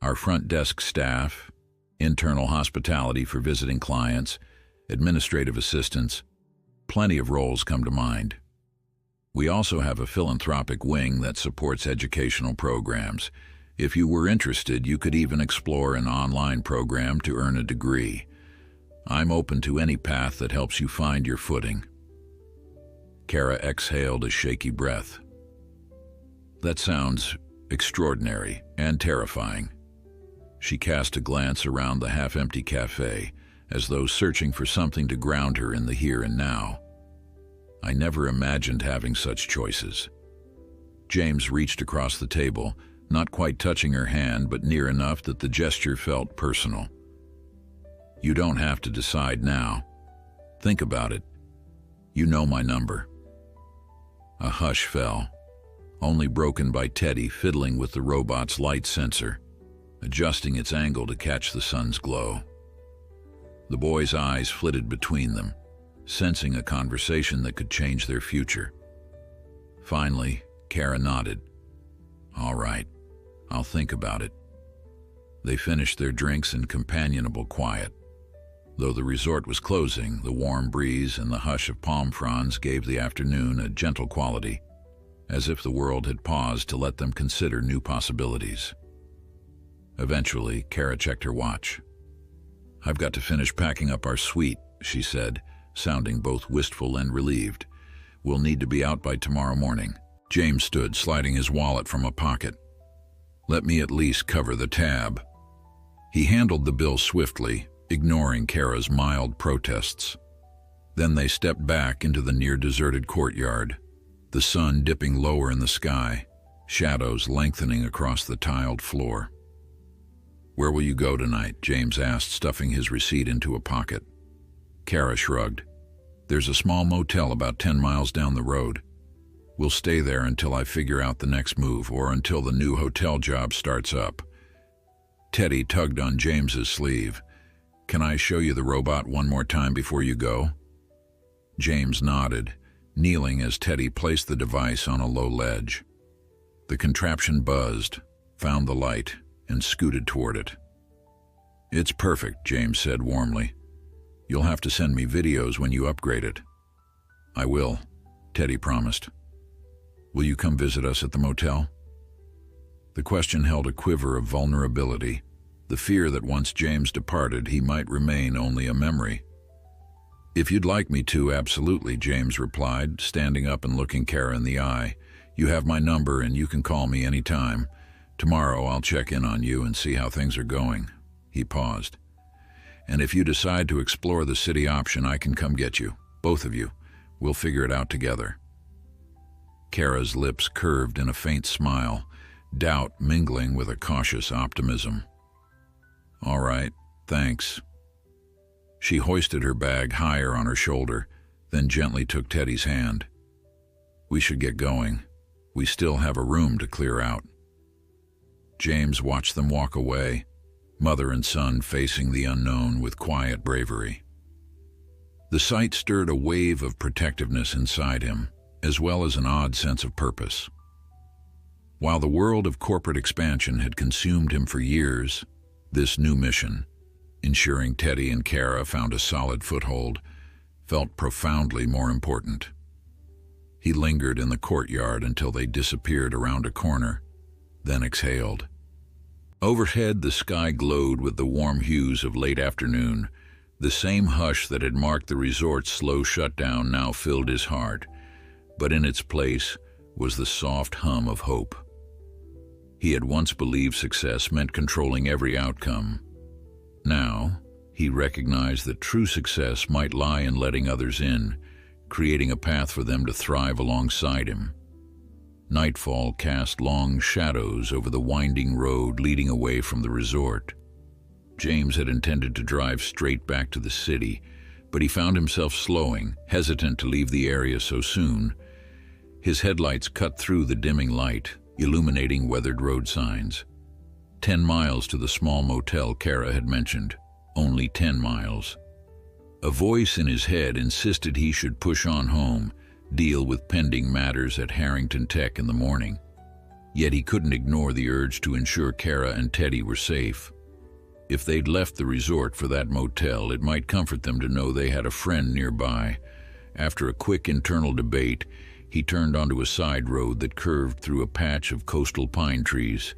Our front desk staff, internal hospitality for visiting clients, administrative assistants, plenty of roles come to mind. We also have a philanthropic wing that supports educational programs. If you were interested, you could even explore an online program to earn a degree. I'm open to any path that helps you find your footing." Kara exhaled a shaky breath. "That sounds extraordinary and terrifying." She cast a glance around the half-empty cafe, as though searching for something to ground her in the here and now. "I never imagined having such choices." James reached across the table, not quite touching her hand, but near enough that the gesture felt personal. "You don't have to decide now. Think about it. You know my number." A hush fell, only broken by Teddy fiddling with the robot's light sensor, adjusting its angle to catch the sun's glow. The boy's eyes flitted between them, sensing a conversation that could change their future. Finally, Kara nodded. "All right, I'll think about it." They finished their drinks in companionable quiet. Though the resort was closing, the warm breeze and the hush of palm fronds gave the afternoon a gentle quality, as if the world had paused to let them consider new possibilities. Eventually, Kara checked her watch. "I've got to finish packing up our suite," she said, sounding both wistful and relieved. "We'll need to be out by tomorrow morning." James stood, sliding his wallet from a pocket. "Let me at least cover the tab." He handled the bill swiftly, ignoring Kara's mild protests. Then they stepped back into the near-deserted courtyard, the sun dipping lower in the sky, shadows lengthening across the tiled floor. "Where will you go tonight?" James asked, stuffing his receipt into a pocket. Kara shrugged. "There's a small motel about 10 miles down the road. We'll stay there until I figure out the next move, or until the new hotel job starts up." Teddy tugged on James's sleeve. "Can I show you the robot one more time before you go?" James nodded, kneeling as Teddy placed the device on a low ledge. The contraption buzzed, found the light, and scooted toward it. "It's perfect," James said warmly. "You'll have to send me videos when you upgrade it." "I will," Teddy promised. "Will you come visit us at the motel?" The question held a quiver of vulnerability, the fear that once James departed, he might remain only a memory. "If you'd like me to, absolutely," James replied, standing up and looking Kara in the eye. "You have my number and you can call me any time. Tomorrow I'll check in on you and see how things are going." He paused. "And if you decide to explore the city option, I can come get you. Both of you. We'll figure it out together." Kara's lips curved in a faint smile, doubt mingling with a cautious optimism. "All right, thanks." She hoisted her bag higher on her shoulder, then gently took Teddy's hand. "We should get going. We still have a room to clear out." James watched them walk away, mother and son facing the unknown with quiet bravery. The sight stirred a wave of protectiveness inside him, as well as an odd sense of purpose. While the world of corporate expansion had consumed him for years, this new mission, ensuring Teddy and Kara found a solid foothold, felt profoundly more important. He lingered in the courtyard until they disappeared around a corner, then exhaled. Overhead, the sky glowed with the warm hues of late afternoon. The same hush that had marked the resort's slow shutdown now filled his heart, but in its place was the soft hum of hope. He had once believed success meant controlling every outcome. Now, he recognized that true success might lie in letting others in, creating a path for them to thrive alongside him. Nightfall cast long shadows over the winding road leading away from the resort. James had intended to drive straight back to the city, but he found himself slowing, hesitant to leave the area so soon. His headlights cut through the dimming light, illuminating weathered road signs. 10 miles to the small motel Kara had mentioned. Only 10 miles. A voice in his head insisted he should push on home, deal with pending matters at Harrington Tech in the morning. Yet he couldn't ignore the urge to ensure Kara and Teddy were safe. If they'd left the resort for that motel, it might comfort them to know they had a friend nearby. After a quick internal debate, he turned onto a side road that curved through a patch of coastal pine trees.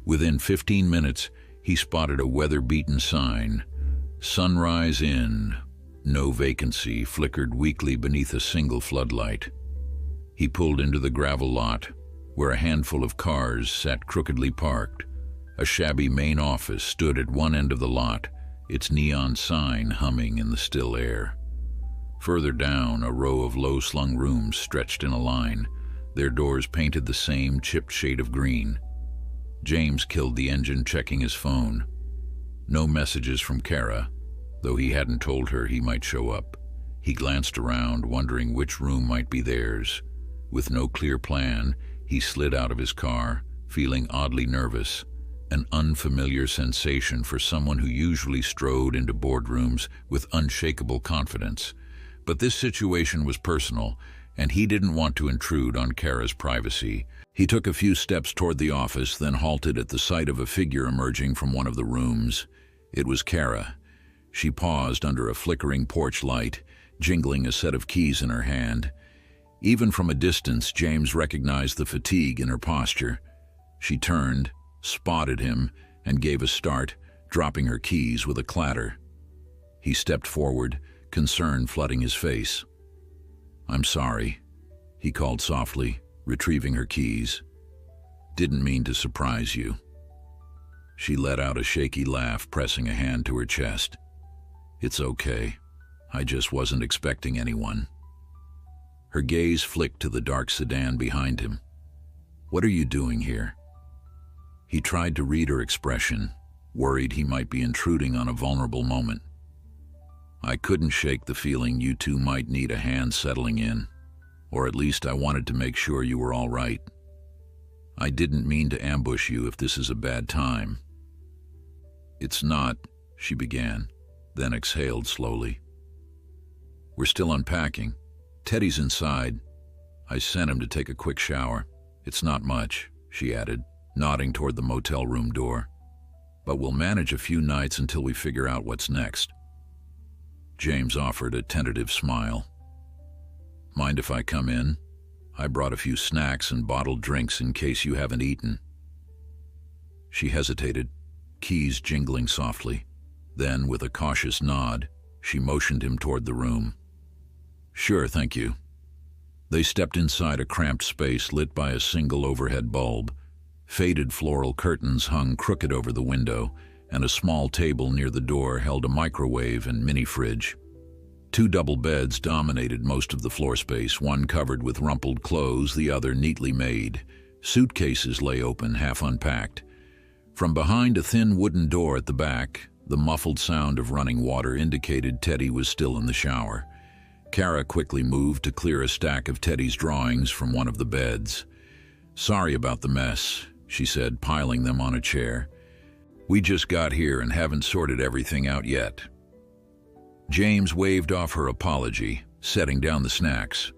Within 15 minutes, he spotted a weather-beaten sign. "Sunrise Inn." No vacancy flickered weakly beneath a single floodlight. He pulled into the gravel lot, where a handful of cars sat crookedly parked. A shabby main office stood at one end of the lot, its neon sign humming in the still air. Further down, a row of low-slung rooms stretched in a line, their doors painted the same chipped shade of green. James killed the engine, checking his phone. No messages from Kara, though he hadn't told her he might show up. He glanced around, wondering which room might be theirs. With no clear plan, he slid out of his car, feeling oddly nervous, an unfamiliar sensation for someone who usually strode into boardrooms with unshakable confidence. But this situation was personal, and he didn't want to intrude on Kara's privacy. He took a few steps toward the office, then halted at the sight of a figure emerging from one of the rooms. It was Kara. She paused under a flickering porch light, jingling a set of keys in her hand. Even from a distance, James recognized the fatigue in her posture. She turned, spotted him, and gave a start, dropping her keys with a clatter. He stepped forward, concern flooding his face. "I'm sorry," he called softly, retrieving her keys. "Didn't mean to surprise you." She let out a shaky laugh, pressing a hand to her chest. "It's okay. I just wasn't expecting anyone." Her gaze flicked to the dark sedan behind him. "What are you doing here?" He tried to read her expression, worried he might be intruding on a vulnerable moment. I couldn't shake the feeling you two might need a hand settling in, or at least I wanted to make sure you were all right. I didn't mean to ambush you if this is a bad time. It's not, she began, then exhaled slowly. We're still unpacking. Teddy's inside. I sent him to take a quick shower. It's not much, she added, nodding toward the motel room door. But we'll manage a few nights until we figure out what's next. James offered a tentative smile. Mind if I come in? I brought a few snacks and bottled drinks in case you haven't eaten. She hesitated, keys jingling softly. Then, with a cautious nod, she motioned him toward the room. Sure, thank you. They stepped inside a cramped space lit by a single overhead bulb. Faded floral curtains hung crooked over the window, and a small table near the door held a microwave and mini-fridge. 2 double beds dominated most of the floor space, one covered with rumpled clothes, the other neatly made. Suitcases lay open, half unpacked. From behind a thin wooden door at the back, the muffled sound of running water indicated Teddy was still in the shower. Kara quickly moved to clear a stack of Teddy's drawings from one of the beds. Sorry about the mess, she said, piling them on a chair. We just got here and haven't sorted everything out yet. James waved off her apology, setting down the snacks.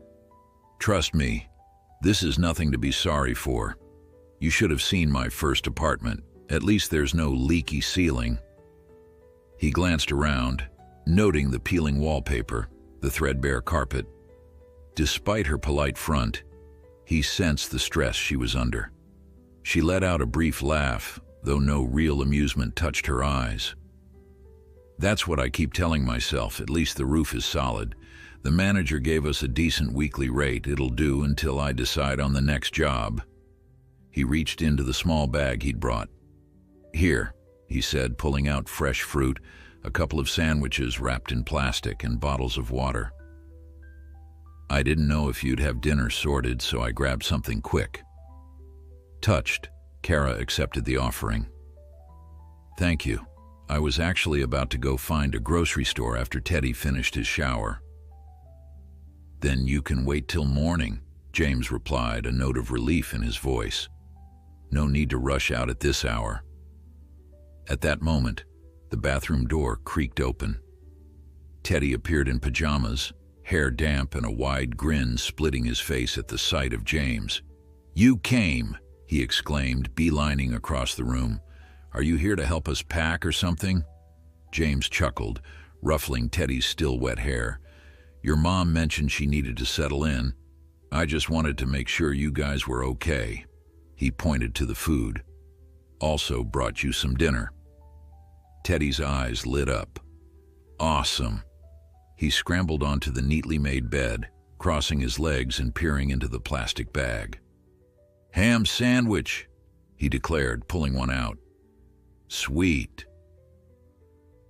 Trust me, this is nothing to be sorry for. You should have seen my first apartment. At least there's no leaky ceiling. He glanced around, noting the peeling wallpaper, the threadbare carpet. Despite her polite front, he sensed the stress she was under. She let out a brief laugh, though no real amusement touched her eyes. That's what I keep telling myself, at least the roof is solid. The manager gave us a decent weekly rate. It'll do until I decide on the next job. He reached into the small bag he'd brought. Here, he said, pulling out fresh fruit, a couple of sandwiches wrapped in plastic, and bottles of water. I didn't know if you'd have dinner sorted, so I grabbed something quick. Touched, Kara accepted the offering. Thank you. I was actually about to go find a grocery store after Teddy finished his shower. Then you can wait till morning, James replied, a note of relief in his voice. No need to rush out at this hour. At that moment, the bathroom door creaked open. Teddy appeared in pajamas, hair damp and a wide grin splitting his face at the sight of James. You came, he exclaimed, beelining across the room. Are you here to help us pack or something? James chuckled, ruffling Teddy's still wet hair. Your mom mentioned she needed to settle in. I just wanted to make sure you guys were okay. He pointed to the food. Also brought you some dinner. Teddy's eyes lit up. Awesome. He scrambled onto the neatly made bed, crossing his legs and peering into the plastic bag. Ham sandwich, he declared, pulling one out. Sweet.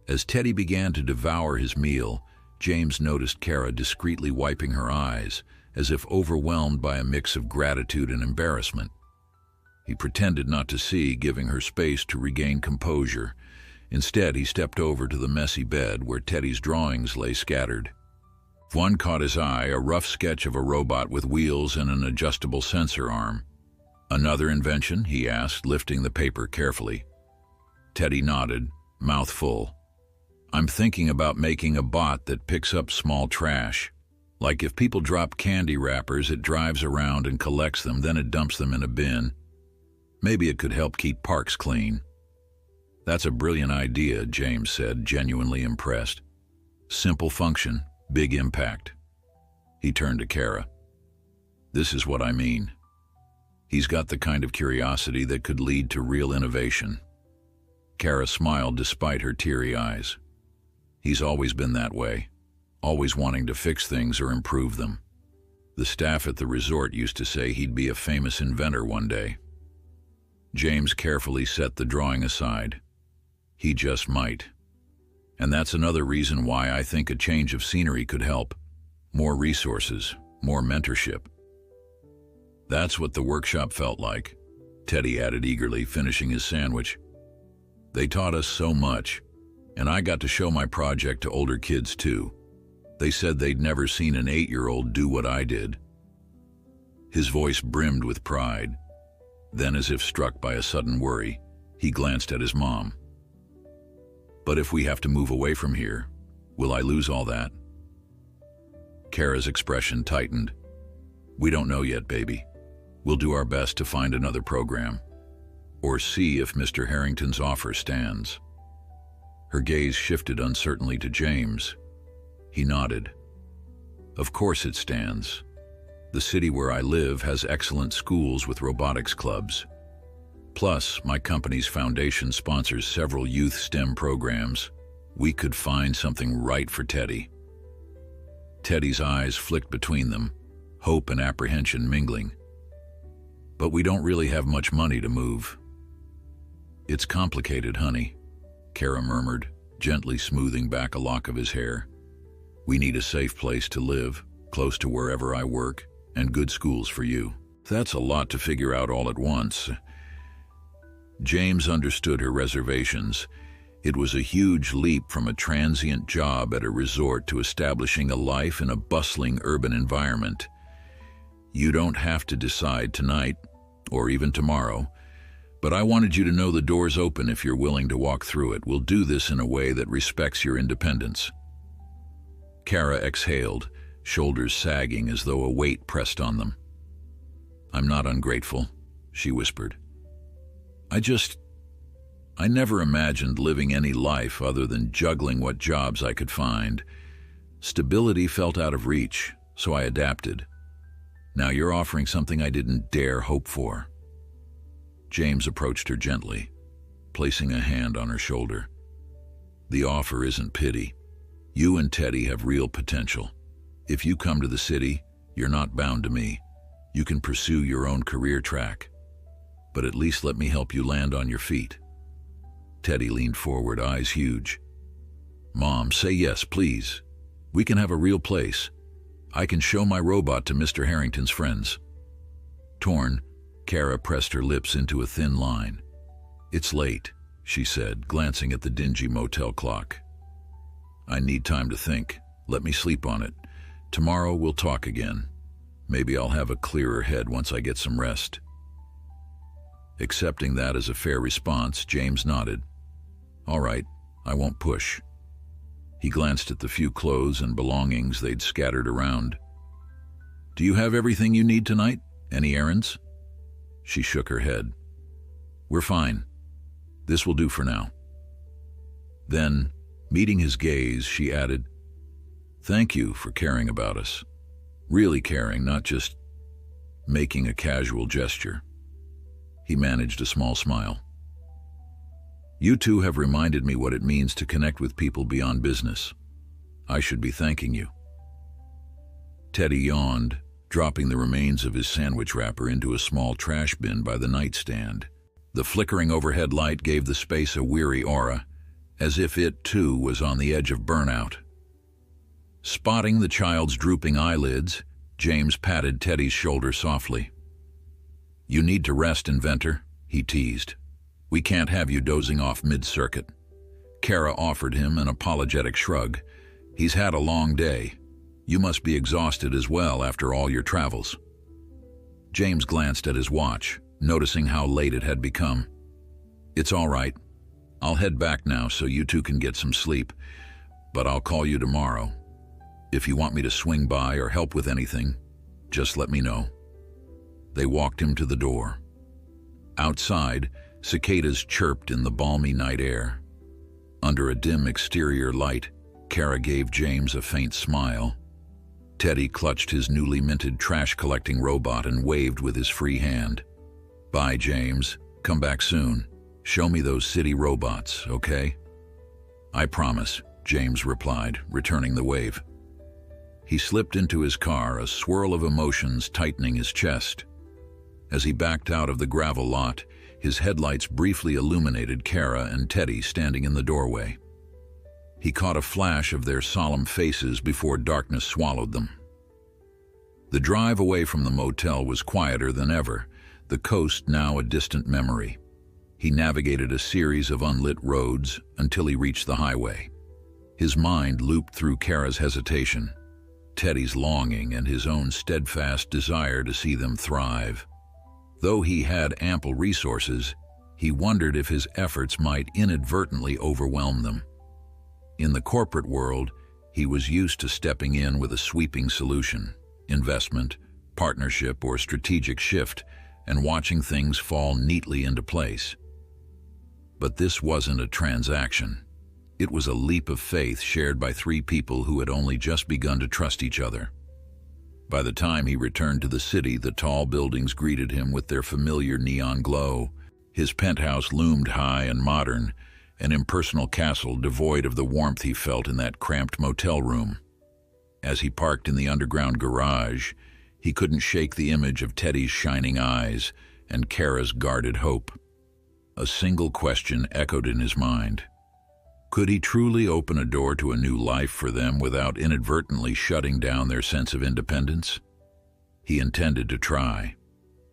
As Teddy began to devour his meal, James noticed Kara discreetly wiping her eyes, as if overwhelmed by a mix of gratitude and embarrassment. He pretended not to see, giving her space to regain composure. Instead, he stepped over to the messy bed where Teddy's drawings lay scattered. One caught his eye, a rough sketch of a robot with wheels and an adjustable sensor arm. Another invention? He asked, lifting the paper carefully. Teddy nodded, mouth full. I'm thinking about making a bot that picks up small trash. Like if people drop candy wrappers, it drives around and collects them, then it dumps them in a bin. Maybe it could help keep parks clean. That's a brilliant idea, James said, genuinely impressed. Simple function, big impact. He turned to Kara. This is what I mean. He's got the kind of curiosity that could lead to real innovation. Kara smiled despite her teary eyes. He's always been that way, always wanting to fix things or improve them. The staff at the resort used to say he'd be a famous inventor one day. James carefully set the drawing aside. He just might. And that's another reason why I think a change of scenery could help. More resources, more mentorship. That's what the workshop felt like, Teddy added eagerly, finishing his sandwich. They taught us so much, and I got to show my project to older kids too. They said they'd never seen an 8-year-old do what I did. His voice brimmed with pride. Then, as if struck by a sudden worry, he glanced at his mom. But if we have to move away from here, will I lose all that? Kara's expression tightened. We don't know yet, baby. We'll do our best to find another program, or see if Mr. Harrington's offer stands. Her gaze shifted uncertainly to James. He nodded. Of course it stands. The city where I live has excellent schools with robotics clubs. Plus, my company's foundation sponsors several youth STEM programs. We could find something right for Teddy. Teddy's eyes flicked between them, hope and apprehension mingling. But we don't really have much money to move. It's complicated, honey, Kara murmured, gently smoothing back a lock of his hair. We need a safe place to live, close to wherever I work, and good schools for you. That's a lot to figure out all at once. James understood her reservations. It was a huge leap from a transient job at a resort to establishing a life in a bustling urban environment. You don't have to decide tonight, or even tomorrow, but I wanted you to know the door's open if you're willing to walk through it. We'll do this in a way that respects your independence. Kara exhaled, shoulders sagging as though a weight pressed on them. I'm not ungrateful, she whispered. I never imagined living any life other than juggling what jobs I could find. Stability felt out of reach, so I adapted. Now you're offering something I didn't dare hope for. James approached her gently, placing a hand on her shoulder. The offer isn't pity. You and Teddy have real potential. If you come to the city, you're not bound to me. You can pursue your own career track. But at least let me help you land on your feet. Teddy leaned forward, eyes huge. Mom, say yes, please. We can have a real place. I can show my robot to Mr. Harrington's friends. Torn, Kara pressed her lips into a thin line. It's late, she said, glancing at the dingy motel clock. I need time to think. Let me sleep on it. Tomorrow we'll talk again. Maybe I'll have a clearer head once I get some rest. Accepting that as a fair response, James nodded. All right, I won't push. He glanced at the few clothes and belongings they'd scattered around. Do you have everything you need tonight? Any errands? She shook her head. We're fine. This will do for now. Then, meeting his gaze, she added, Thank you for caring about us. Really caring, not just making a casual gesture. He managed a small smile. You two have reminded me what it means to connect with people beyond business. I should be thanking you. Teddy yawned, dropping the remains of his sandwich wrapper into a small trash bin by the nightstand. The flickering overhead light gave the space a weary aura, as if it too was on the edge of burnout. Spotting the child's drooping eyelids, James patted Teddy's shoulder softly. You need to rest, inventor, he teased. We can't have you dozing off mid-circuit. Kara offered him an apologetic shrug. He's had a long day. You must be exhausted as well after all your travels. James glanced at his watch, noticing how late it had become. It's all right. I'll head back now so you two can get some sleep, but I'll call you tomorrow. If you want me to swing by or help with anything, just let me know. They walked him to the door. Outside, cicadas chirped in the balmy night air. Under a dim exterior light, Kara gave James a faint smile. Teddy clutched his newly minted trash-collecting robot and waved with his free hand. Bye, James. Come back soon. Show me those city robots, okay? I promise, James replied, returning the wave. He slipped into his car, a swirl of emotions tightening his chest. As he backed out of the gravel lot, his headlights briefly illuminated Kara and Teddy standing in the doorway. He caught a flash of their solemn faces before darkness swallowed them. The drive away from the motel was quieter than ever, the coast now a distant memory. He navigated a series of unlit roads until he reached the highway. His mind looped through Kara's hesitation, Teddy's longing, and his own steadfast desire to see them thrive. Though he had ample resources, he wondered if his efforts might inadvertently overwhelm them. In the corporate world, he was used to stepping in with a sweeping solution, investment, partnership, or strategic shift, and watching things fall neatly into place. But this wasn't a transaction. It was a leap of faith shared by three people who had only just begun to trust each other. By the time he returned to the city, the tall buildings greeted him with their familiar neon glow. His penthouse loomed high and modern, an impersonal castle devoid of the warmth he felt in that cramped motel room. As he parked in the underground garage, he couldn't shake the image of Teddy's shining eyes and Kara's guarded hope. A single question echoed in his mind. Could he truly open a door to a new life for them without inadvertently shutting down their sense of independence? He intended to try,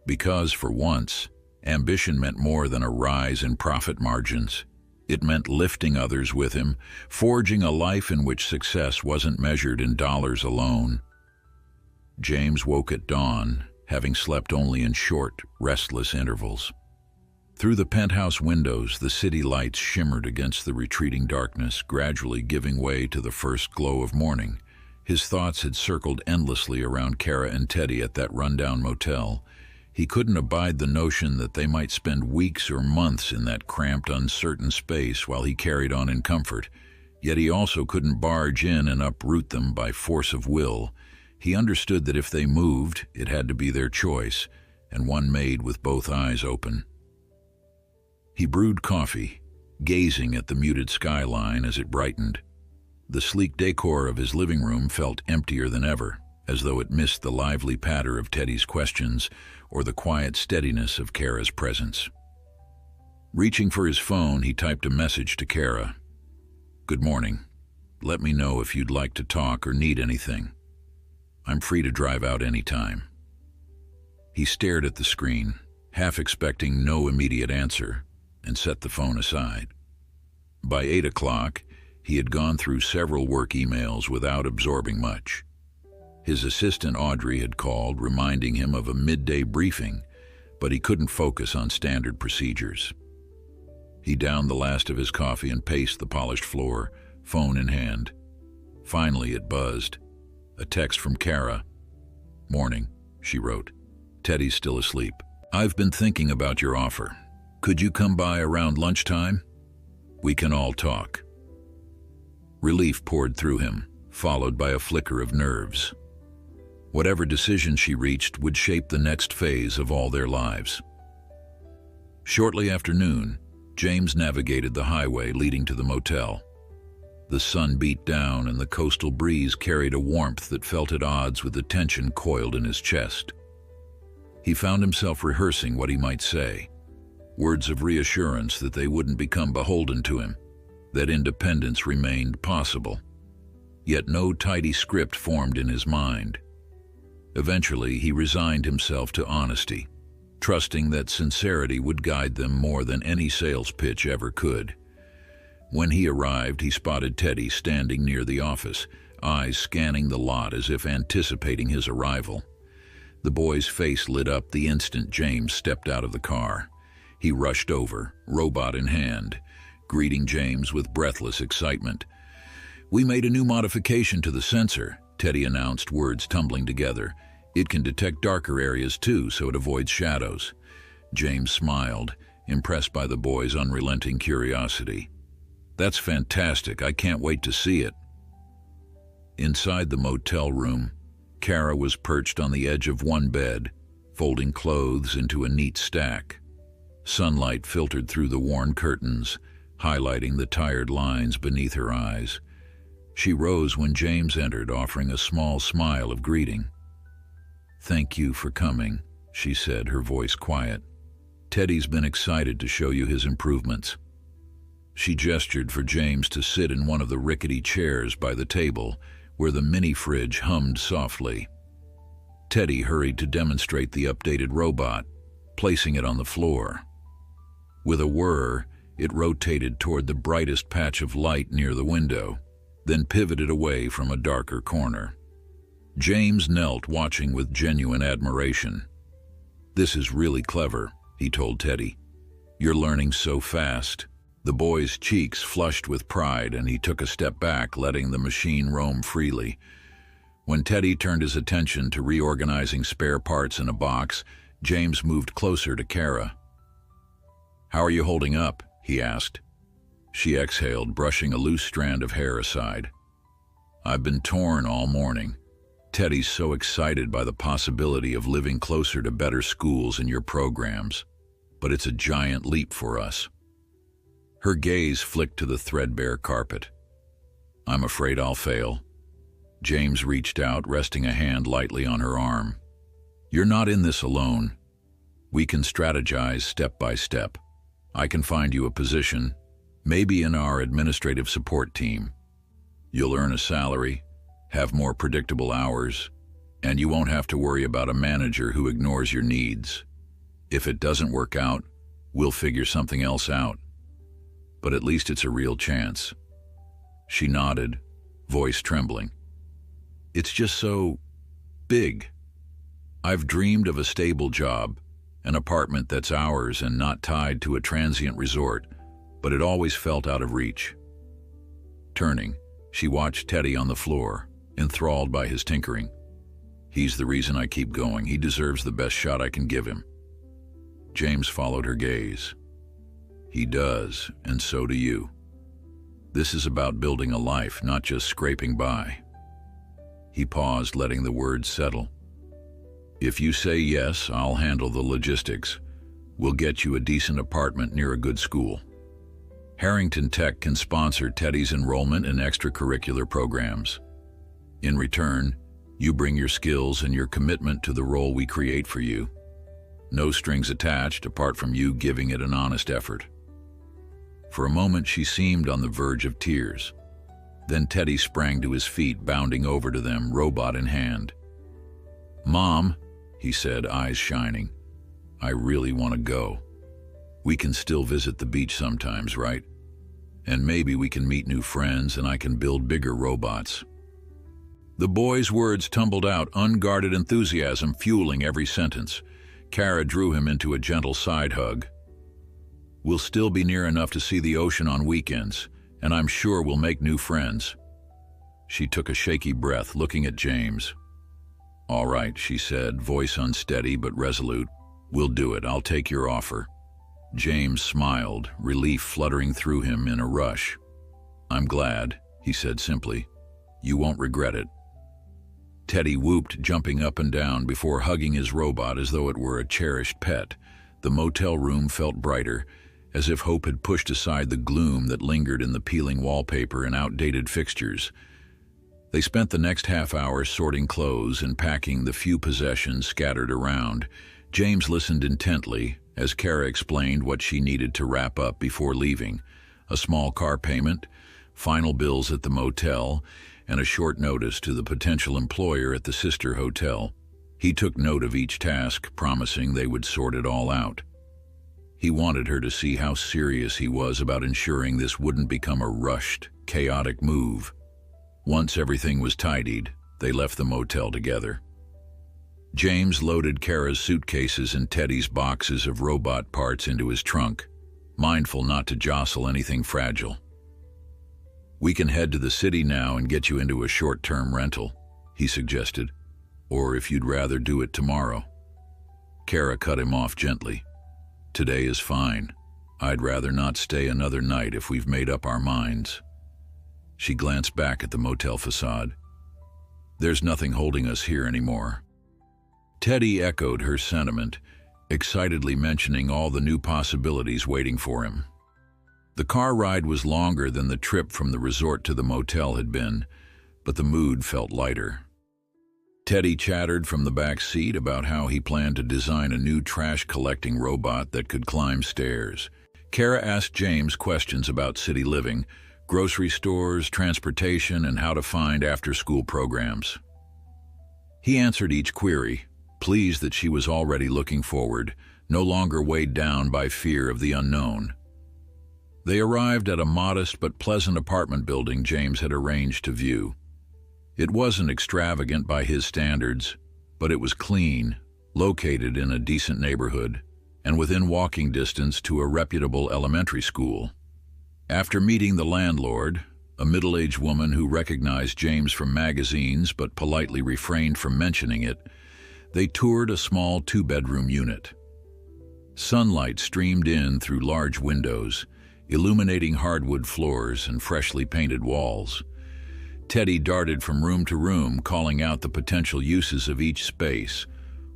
because, for once, ambition meant more than a rise in profit margins. It meant lifting others with him, forging a life in which success wasn't measured in dollars alone. James woke at dawn, having slept only in short, restless intervals. Through the penthouse windows, the city lights shimmered against the retreating darkness, gradually giving way to the first glow of morning. His thoughts had circled endlessly around Kara and Teddy at that rundown motel. He couldn't abide the notion that they might spend weeks or months in that cramped, uncertain space while he carried on in comfort. Yet he also couldn't barge in and uproot them by force of will. He understood that if they moved, it had to be their choice, and one made with both eyes open. He brewed coffee, gazing at the muted skyline as it brightened. The sleek decor of his living room felt emptier than ever, as though it missed the lively patter of Teddy's questions or the quiet steadiness of Kara's presence. Reaching for his phone, he typed a message to Kara. "Good morning. Let me know if you'd like to talk or need anything. I'm free to drive out anytime." He stared at the screen, half expecting no immediate answer, and set the phone aside. By 8 o'clock, he had gone through several work emails without absorbing much. His assistant Audrey had called, reminding him of a midday briefing, but he couldn't focus on standard procedures. He downed the last of his coffee and paced the polished floor, phone in hand. Finally, it buzzed. A text from Kara. "Morning," she wrote. "Teddy's still asleep. I've been thinking about your offer. Could you come by around lunchtime? We can all talk." Relief poured through him, followed by a flicker of nerves. Whatever decision she reached would shape the next phase of all their lives. Shortly after noon, James navigated the highway leading to the motel. The sun beat down and the coastal breeze carried a warmth that felt at odds with the tension coiled in his chest. He found himself rehearsing what he might say. Words of reassurance that they wouldn't become beholden to him, that independence remained possible. Yet no tidy script formed in his mind. Eventually, he resigned himself to honesty, trusting that sincerity would guide them more than any sales pitch ever could. When he arrived, he spotted Teddy standing near the office, eyes scanning the lot as if anticipating his arrival. The boy's face lit up the instant James stepped out of the car. He rushed over, robot in hand, greeting James with breathless excitement. "We made a new modification to the sensor," Teddy announced, words tumbling together. "It can detect darker areas too, so it avoids shadows." James smiled, impressed by the boy's unrelenting curiosity. "That's fantastic. I can't wait to see it." Inside the motel room, Kara was perched on the edge of one bed, folding clothes into a neat stack. Sunlight filtered through the worn curtains, highlighting the tired lines beneath her eyes. She rose when James entered, offering a small smile of greeting. "Thank you for coming," she said, her voice quiet. "Teddy's been excited to show you his improvements." She gestured for James to sit in one of the rickety chairs by the table, where the mini-fridge hummed softly. Teddy hurried to demonstrate the updated robot, placing it on the floor. With a whir, it rotated toward the brightest patch of light near the window, then pivoted away from a darker corner. James knelt, watching with genuine admiration. "This is really clever," he told Teddy. "You're learning so fast." The boy's cheeks flushed with pride, and he took a step back, letting the machine roam freely. When Teddy turned his attention to reorganizing spare parts in a box, James moved closer to Kara. "How are you holding up?" he asked. She exhaled, brushing a loose strand of hair aside. "I've been torn all morning. Teddy's so excited by the possibility of living closer to better schools in your programs, but it's a giant leap for us." Her gaze flicked to the threadbare carpet. "I'm afraid I'll fail." James reached out, resting a hand lightly on her arm. "You're not in this alone. We can strategize step by step. I can find you a position, maybe in our administrative support team. You'll earn a salary, have more predictable hours, and you won't have to worry about a manager who ignores your needs. If it doesn't work out, we'll figure something else out. But at least it's a real chance." She nodded, voice trembling. "It's just so big. I've dreamed of a stable job, an apartment that's ours and not tied to a transient resort, but it always felt out of reach." Turning, she watched Teddy on the floor, enthralled by his tinkering. "He's the reason I keep going. He deserves the best shot I can give him." James followed her gaze. "He does, and so do you. This is about building a life, not just scraping by." He paused, letting the words settle. "If you say yes, I'll handle the logistics. We'll get you a decent apartment near a good school. Harrington Tech can sponsor Teddy's enrollment in extracurricular programs. In return, you bring your skills and your commitment to the role we create for you. No strings attached apart from you giving it an honest effort." For a moment, she seemed on the verge of tears. Then Teddy sprang to his feet, bounding over to them, robot in hand. "Mom," he said, eyes shining, "I really want to go. We can still visit the beach sometimes, right? And maybe we can meet new friends and I can build bigger robots." The boy's words tumbled out, unguarded enthusiasm fueling every sentence. Kara drew him into a gentle side hug. "We'll still be near enough to see the ocean on weekends, and I'm sure we'll make new friends." She took a shaky breath, looking at James. "All right," she said, voice unsteady but resolute. "We'll do it. I'll take your offer." James smiled, relief fluttering through him in a rush. "I'm glad," he said simply. "You won't regret it." Teddy whooped, jumping up and down before hugging his robot as though it were a cherished pet. The motel room felt brighter, as if hope had pushed aside the gloom that lingered in the peeling wallpaper and outdated fixtures. They spent the next half hour sorting clothes and packing the few possessions scattered around. James listened intently as Kara explained what she needed to wrap up before leaving: a small car payment, final bills at the motel, and a short notice to the potential employer at the sister hotel. He took note of each task, promising they would sort it all out. He wanted her to see how serious he was about ensuring this wouldn't become a rushed, chaotic move. Once everything was tidied, they left the motel together. James loaded Kara's suitcases and Teddy's boxes of robot parts into his trunk, mindful not to jostle anything fragile. "We can head to the city now and get you into a short-term rental," he suggested. "Or if you'd rather do it tomorrow." Kara cut him off gently. "Today is fine. I'd rather not stay another night if we've made up our minds." She glanced back at the motel facade. "There's nothing holding us here anymore." Teddy echoed her sentiment, excitedly mentioning all the new possibilities waiting for him. The car ride was longer than the trip from the resort to the motel had been, but the mood felt lighter. Teddy chattered from the back seat about how he planned to design a new trash-collecting robot that could climb stairs. Kara asked James questions about city living, grocery stores, transportation, and how to find after-school programs. He answered each query, pleased that she was already looking forward, no longer weighed down by fear of the unknown. They arrived at a modest but pleasant apartment building James had arranged to view. It wasn't extravagant by his standards, but it was clean, located in a decent neighborhood, and within walking distance to a reputable elementary school. After meeting the landlord, a middle-aged woman who recognized James from magazines but politely refrained from mentioning it, they toured a small two-bedroom unit. Sunlight streamed in through large windows, illuminating hardwood floors and freshly painted walls. Teddy darted from room to room, calling out the potential uses of each space,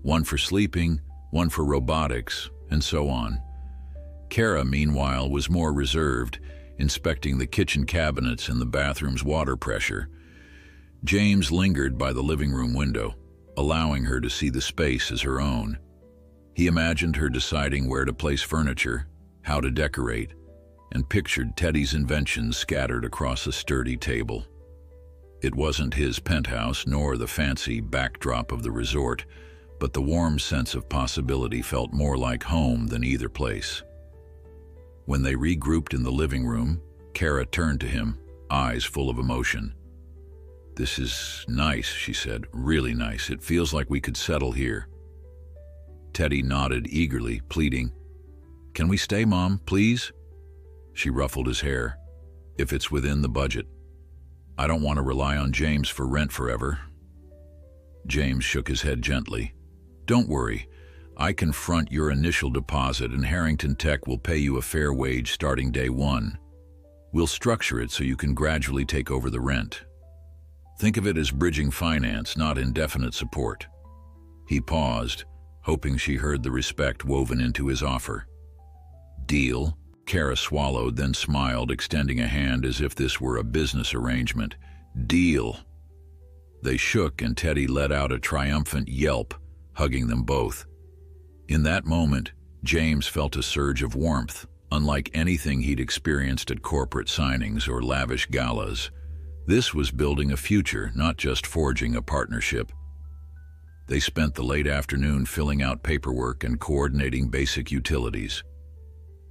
one for sleeping, one for robotics, and so on. Kara, meanwhile, was more reserved, inspecting the kitchen cabinets and the bathroom's water pressure. James lingered by the living room window, allowing her to see the space as her own. He imagined her deciding where to place furniture, how to decorate, and pictured Teddy's inventions scattered across a sturdy table. It wasn't his penthouse nor the fancy backdrop of the resort, but the warm sense of possibility felt more like home than either place. When they regrouped in the living room, Kara turned to him, eyes full of emotion. "This is nice," she said, "really nice. It feels like we could settle here." Teddy nodded eagerly, pleading, "Can we stay, Mom, please?" She ruffled his hair. "If it's within the budget. I don't want to rely on James for rent forever." James shook his head gently. "Don't worry. I can front your initial deposit and Harrington Tech will pay you a fair wage starting day one. We'll structure it so you can gradually take over the rent. Think of it as bridging finance, not indefinite support." He paused, hoping she heard the respect woven into his offer. "Deal?" Kara swallowed, then smiled, extending a hand as if this were a business arrangement. "Deal." They shook and Teddy let out a triumphant yelp, hugging them both. In that moment, James felt a surge of warmth, unlike anything he'd experienced at corporate signings or lavish galas. This was building a future, not just forging a partnership. They spent the late afternoon filling out paperwork and coordinating basic utilities.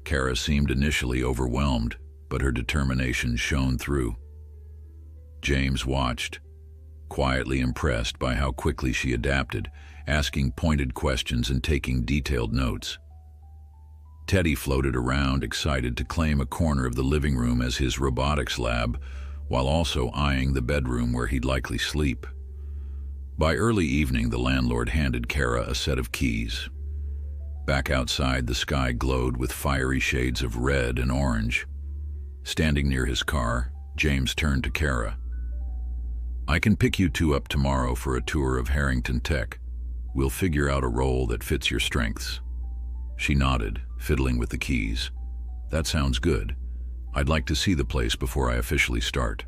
Kara seemed initially overwhelmed, but her determination shone through. James watched, quietly impressed by how quickly she adapted, asking pointed questions and taking detailed notes. Teddy floated around, excited to claim a corner of the living room as his robotics lab, while also eyeing the bedroom where he'd likely sleep. By early evening, the landlord handed Kara a set of keys. Back outside, the sky glowed with fiery shades of red and orange. Standing near his car, James turned to Kara. "I can pick you two up tomorrow for a tour of Harrington Tech. We'll figure out a role that fits your strengths." She nodded, fiddling with the keys. "That sounds good. I'd like to see the place before I officially start."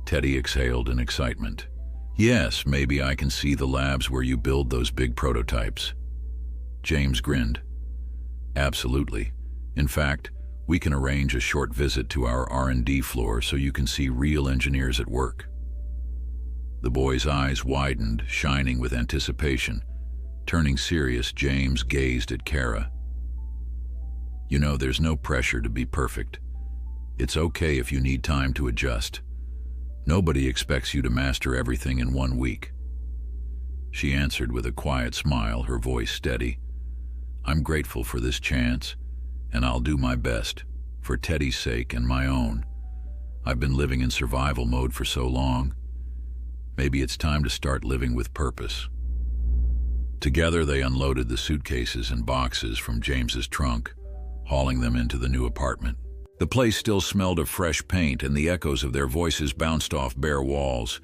Teddy exhaled in excitement. "Yes, maybe I can see the labs where you build those big prototypes." James grinned. "Absolutely. In fact, we can arrange a short visit to our R&D floor so you can see real engineers at work." The boy's eyes widened, shining with anticipation. Turning serious, James gazed at Kara. "You know, there's no pressure to be perfect. It's okay if you need time to adjust. Nobody expects you to master everything in 1 week." She answered with a quiet smile, her voice steady. "I'm grateful for this chance, and I'll do my best, for Teddy's sake and my own. I've been living in survival mode for so long. Maybe it's time to start living with purpose." Together they unloaded the suitcases and boxes from James's trunk, hauling them into the new apartment. The place still smelled of fresh paint, and the echoes of their voices bounced off bare walls,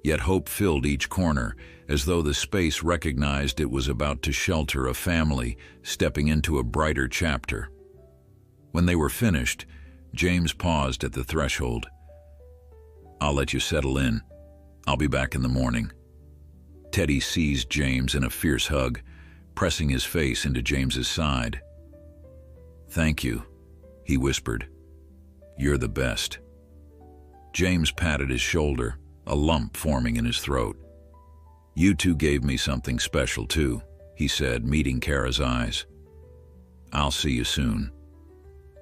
yet hope filled each corner, as though the space recognized it was about to shelter a family stepping into a brighter chapter. When they were finished, James paused at the threshold. "I'll let you settle in. I'll be back in the morning." Teddy seized James in a fierce hug, pressing his face into James's side. "Thank you," he whispered. "You're the best." James patted his shoulder, a lump forming in his throat. "You two gave me something special too. he said, meeting Kara's eyes. "I'll see you soon."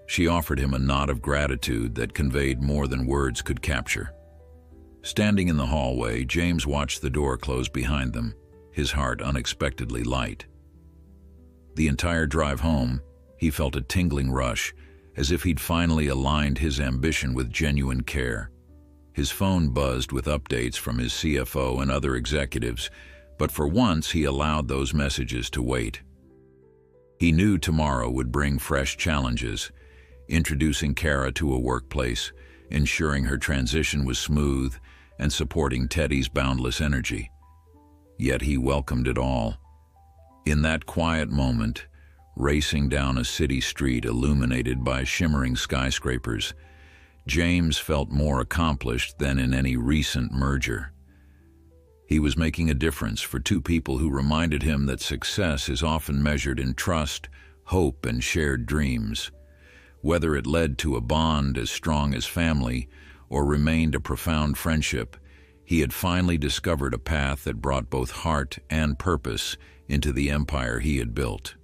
She offered him a nod of gratitude that conveyed more than words could capture. Standing in the hallway, James watched the door close behind them, his heart unexpectedly light. The entire drive home, he felt a tingling rush, as if he'd finally aligned his ambition with genuine care. His phone buzzed with updates from his CFO and other executives, but for once he allowed those messages to wait. He knew tomorrow would bring fresh challenges, introducing Kara to a workplace, ensuring her transition was smooth, and supporting Teddy's boundless energy. Yet he welcomed it all. In that quiet moment, racing down a city street illuminated by shimmering skyscrapers, James felt more accomplished than in any recent merger. He was making a difference for two people who reminded him that success is often measured in trust, hope, and shared dreams. Whether it led to a bond as strong as family or remained a profound friendship, he had finally discovered a path that brought both heart and purpose into the empire he had built.